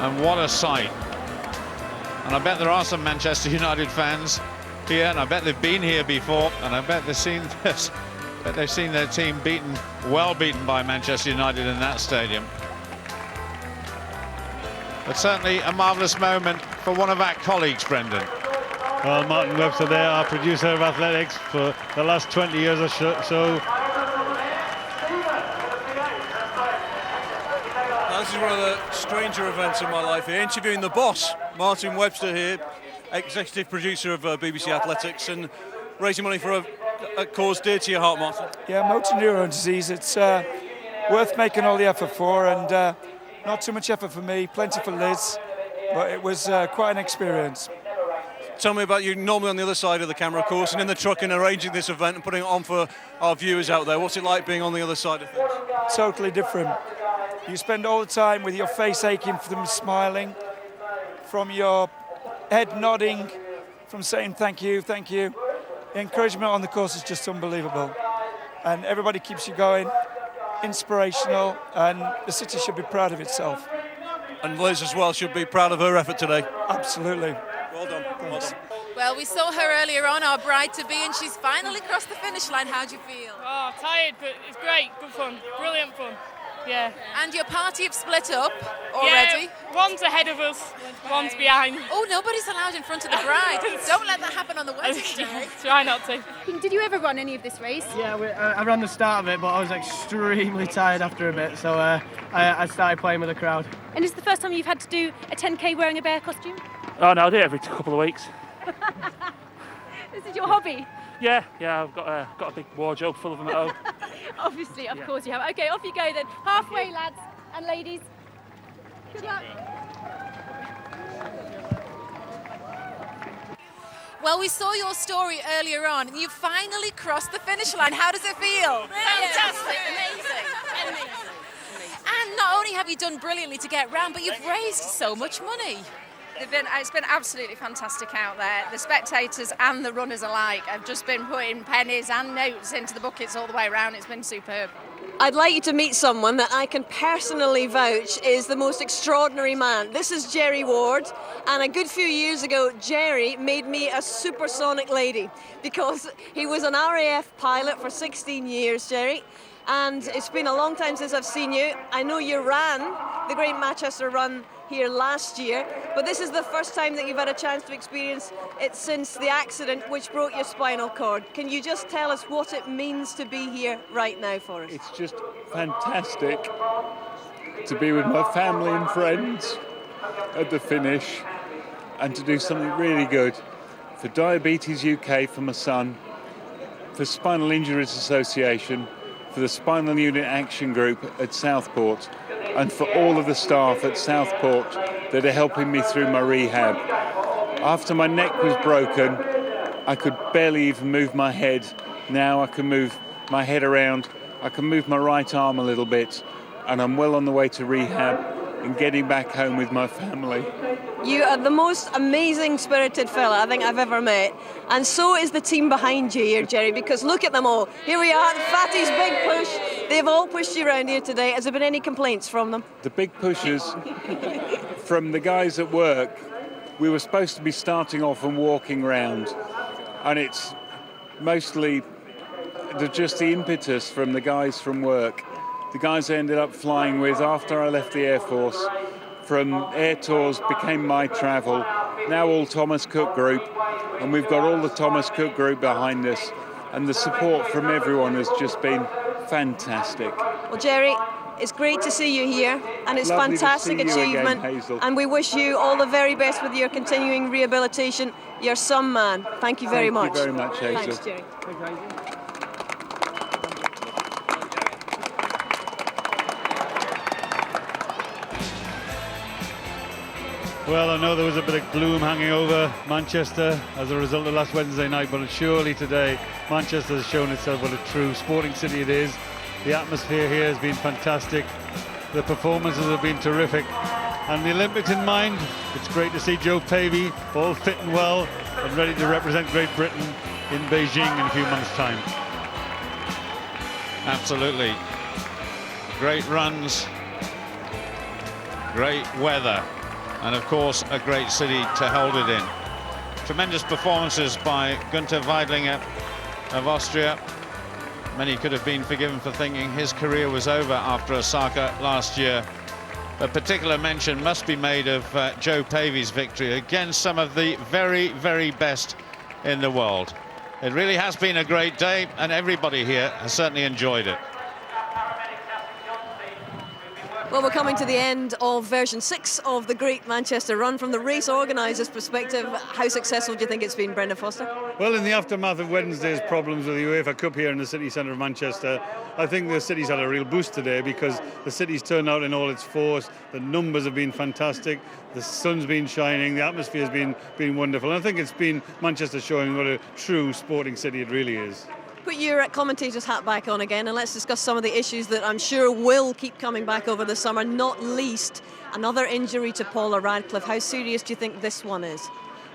and what a sight. And I bet there are some Manchester United fans here, and I bet they've been here before, and I bet they've seen this. But they've seen their team beaten, well beaten by Manchester United in that stadium. But certainly a marvellous moment for one of our colleagues, Brendan. Well, Martin Webster there, our producer of athletics for the last 20 years or so. This is one of the stranger events in my life here. Interviewing the boss, Martin Webster here, executive producer of BBC Athletics, and raising money for a cause dear to your heart, Martin. Yeah, motor neuron disease. It's worth making all the effort for, and not too much effort for me, plenty for Liz, but it was quite an experience. Tell me about you normally on the other side of the camera, of course, and in the truck and arranging this event and putting it on for our viewers out there. What's it like being on the other side of things? Totally different. You spend all the time with your face aching from smiling, from your head nodding, from saying thank you, thank you. The encouragement on the course is just unbelievable. And everybody keeps you going, inspirational, and the city should be proud of itself. And Liz as well should be proud of her effort today. Absolutely. Well done. Well done. Well, we saw her earlier on, our bride-to-be, and she's finally crossed the finish line. How do you feel? Oh, tired, but it's great. Good fun. Brilliant fun. Yeah. And your party have split up already? Yeah, one's ahead of us, one's behind. Oh, nobody's allowed in front of the bride. Don't let that happen on the wedding day. Try not to. Did you ever run any of this race? Yeah, I ran the start of it, but I was extremely tired after a bit, so I started playing with the crowd. And is it the first time you've had to do a 10k wearing a bear costume? Oh no, I do it every couple of weeks. This is your hobby? Yeah, I've got a big wardrobe full of them at home. Obviously, of course you have. Okay, off you go then. Halfway, lads and ladies. Good luck. Well, we saw your story earlier on, and you finally crossed the finish line. How does it feel? Fantastic. Amazing. And not only have you done brilliantly to get round, but you've raised so much money. It's been absolutely fantastic out there. The spectators and the runners alike have just been putting pennies and notes into the buckets all the way around. It's been superb. I'd like you to meet someone that I can personally vouch is the most extraordinary man. This is Jerry Ward, and a good few years ago, Jerry made me a supersonic lady because he was an RAF pilot for 16 years, Jerry. And it's been a long time since I've seen you. I know you ran the Great Manchester Run here last year, but this is the first time that you've had a chance to experience it since the accident which broke your spinal cord. Can you just tell us what it means to be here right now for us? It's just fantastic to be with my family and friends at the finish and to do something really good for Diabetes UK for my son, for Spinal Injuries Association, for the Spinal Unit Action Group at Southport, and for all of the staff at Southport that are helping me through my rehab. After my neck was broken, I could barely even move my head. Now I can move my head around, I can move my right arm a little bit, and I'm well on the way to rehab and getting back home with my family. You are the most amazing spirited fella I think I've ever met, and so is the team behind you here, Jerry, because look at them all. Here we are, the Fatties Big Push. They've all pushed you around here today. Has there been any complaints from them? The big pushers from the guys at work, we were supposed to be starting off and walking round, and it's mostly just the impetus from the guys from work. The guys I ended up flying with after I left the Air Force from Air Tours became My Travel, now all Thomas Cook Group, and we've got all the Thomas Cook Group behind us, and the support from everyone has just been fantastic. Well, Jerry, it's great to see you here, and it's Lovely fantastic to see you achievement, again, Hazel. and we wish you all the very best with your continuing rehabilitation. You're some man. Thank you very much. Thank you very much, Hazel. Thanks, Jerry. Well, I know there was a bit of gloom hanging over Manchester as a result of last Wednesday night, but surely today Manchester has shown itself what a true sporting city it is. The atmosphere here has been fantastic. The performances have been terrific. And the Olympics in mind, it's great to see Joe Pavey all fit and well and ready to represent Great Britain in Beijing in a few months' time. Absolutely. Great runs, great weather, and of course a great city to hold it in. Tremendous performances by Günther Weidlinger of Austria. Many could have been forgiven for thinking his career was over after Osaka last year. A particular mention must be made of Joe Pavey's victory against some of the very, very best in the world. It really has been a great day, and everybody here has certainly enjoyed it. Well, we're coming to the end of version 6 of the Great Manchester Run. From the race organisers' perspective, how successful do you think it's been, Brendan Foster? Well, in the aftermath of Wednesday's problems with the UEFA Cup here in the city centre of Manchester, I think the city's had a real boost today because the city's turned out in all its force. The numbers have been fantastic. The sun's been shining. The atmosphere has been wonderful. And I think it's been Manchester showing what a true sporting city it really is. Put your commentator's hat back on again and let's discuss some of the issues that I'm sure will keep coming back over the summer, not least another injury to Paula Radcliffe. How serious do you think this one is?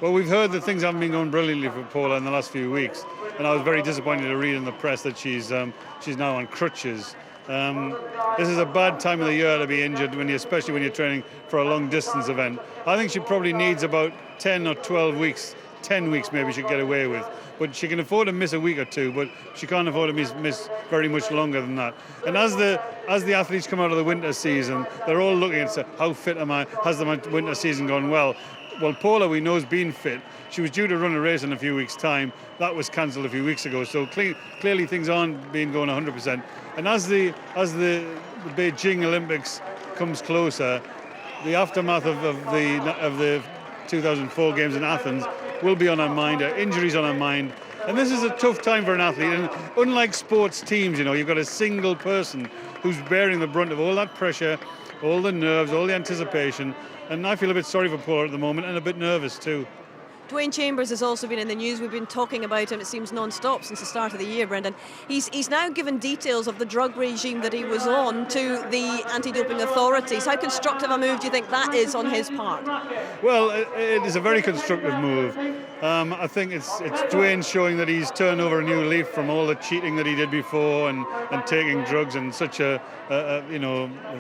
Well, we've heard that things haven't been going brilliantly for Paula in the last few weeks, and I was very disappointed to read in the press that she's now on crutches. This is a bad time of the year to be injured, especially when you're training for a long distance event. I think she probably needs about 10 or 12 weeks, 10 weeks maybe she'd get away with. But she can afford to miss a week or two, but she can't afford to miss very much longer than that. And as the athletes come out of the winter season, they're all looking and say, how fit am I? Has the winter season gone well? Well, Paula, we know, has been fit. She was due to run a race in a few weeks' time. That was cancelled a few weeks ago. So clearly things aren't being going 100%. And as the Beijing Olympics comes closer, the aftermath of the 2004 Games in Athens will be on our mind, our injuries on our mind. And this is a tough time for an athlete. And unlike sports teams, you've got a single person who's bearing the brunt of all that pressure, all the nerves, all the anticipation. And I feel a bit sorry for Paula at the moment and a bit nervous too. Dwayne Chambers has also been in the news. We've been talking about him, it seems, non-stop since the start of the year, Brendan. He's now given details of the drug regime that he was on to the anti-doping authorities. How constructive a move do you think that is on his part? Well, it is a very constructive move. I think it's Dwayne showing that he's turned over a new leaf from all the cheating that he did before and taking drugs in such a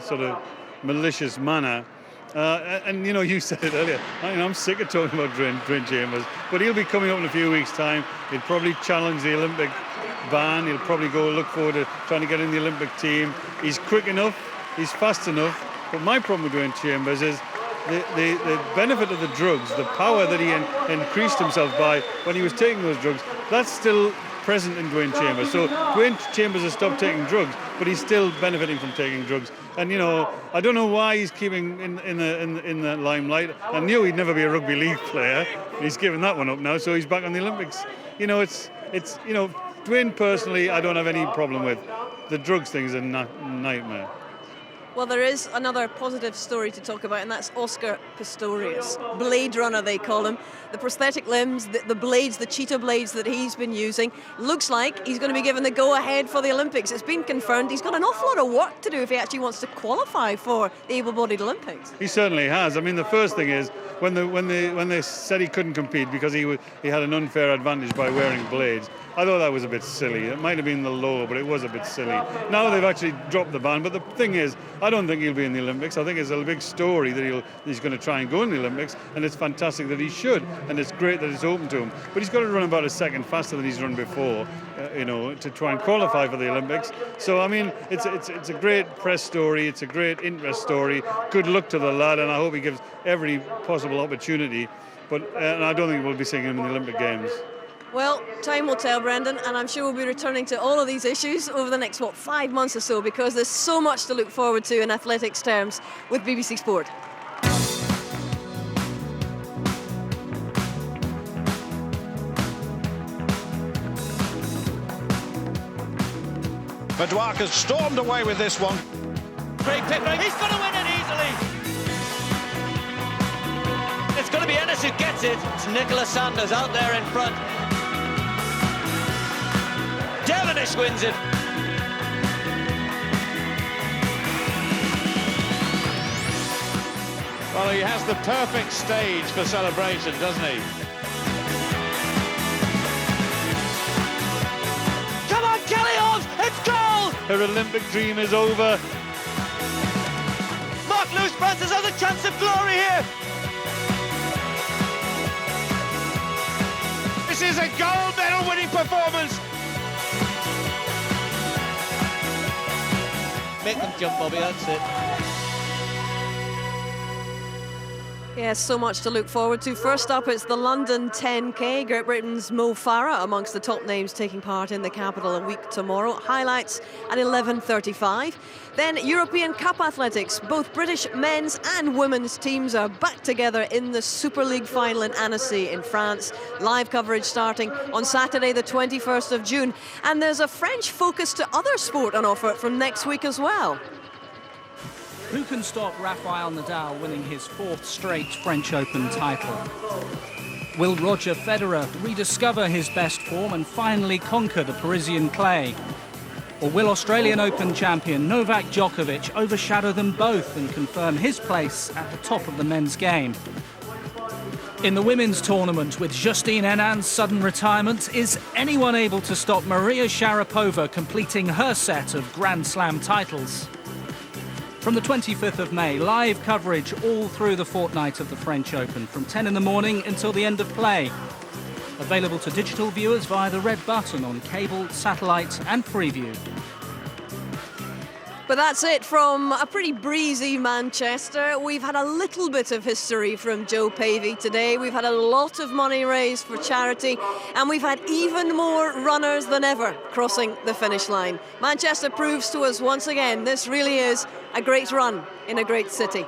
sort of malicious manner. And you said it earlier, I'm sick of talking about Dwayne Chambers, but he'll be coming up in a few weeks' time. He'll probably challenge the Olympic ban. He'll probably go look forward to trying to get in the Olympic team. He's quick enough, he's fast enough, but my problem with Dwayne Chambers is the benefit of the drugs, the power that he increased himself by when he was taking those drugs, that's still present in Dwayne Chambers. So Dwayne Chambers has stopped taking drugs, but he's still benefiting from taking drugs. And I don't know why he's keeping in the limelight. I knew he'd never be a rugby league player. He's given that one up now, so he's back on the Olympics. It's Dwayne personally, I don't have any problem with. The drugs thing is a nightmare. Well, there is another positive story to talk about, and that's Oscar Pistorius. Blade Runner, they call him. The prosthetic limbs, the blades, the cheetah blades that he's been using. Looks like he's going to be given the go-ahead for the Olympics. It's been confirmed. He's got an awful lot of work to do if he actually wants to qualify for the able-bodied Olympics. He certainly has. I mean, the first thing is, when they said he couldn't compete because he had an unfair advantage by wearing blades, I thought that was a bit silly. It might have been the law, but it was a bit silly. Now they've actually dropped the ban, but the thing is, I don't think he'll be in the Olympics. I think it's a big story that he's going to try and go in the Olympics, and it's fantastic that he should, and it's great that it's open to him. But he's got to run about a second faster than he's run before, to try and qualify for the Olympics. So, I mean, it's a great press story. It's a great interest story. Good luck to the lad, and I hope he gives every possible opportunity. And I don't think we'll be seeing him in the Olympic Games. Well, time will tell, Brendan, and I'm sure we'll be returning to all of these issues over the next, 5 months or so, because there's so much to look forward to in athletics terms with BBC Sport. Madouak has stormed away with this one. Craig Pickering, he's going to win it easily. it's going to be Ennis who gets it. It's Nicola Sanders out there in front. Devenish wins it. Well, he has the perfect stage for celebration, doesn't he? Come on, Kelly Holmes, it's goal! Her Olympic dream is over. Mark Lewis Francis has a chance of glory here. This is a gold medal winning performance. Make them jump, Bobby, that's it. Yes, so much to look forward to. First up, it's the London 10K. Great Britain's Mo Farah amongst the top names taking part in the capital a week tomorrow. Highlights at 11:35. Then European Cup athletics. Both British men's and women's teams are back together in the Super League final in Annecy in France. Live coverage starting on Saturday the 21st of June. And there's a French focus to other sport on offer from next week as well. Who can stop Rafael Nadal winning his 4th straight French Open title? Will Roger Federer rediscover his best form and finally conquer the Parisian clay? Or will Australian Open champion Novak Djokovic overshadow them both and confirm his place at the top of the men's game? In the women's tournament, with Justine Henan's sudden retirement, is anyone able to stop Maria Sharapova completing her set of Grand Slam titles? From the 25th of May, live coverage all through the fortnight of the French Open, from 10 in the morning until the end of play. Available to digital viewers via the red button on cable, satellite and Freeview. But that's it from a pretty breezy Manchester. We've had a little bit of history from Joe Pavey today. We've had a lot of money raised for charity, and we've had even more runners than ever crossing the finish line. Manchester proves to us once again this really is a great run in a great city.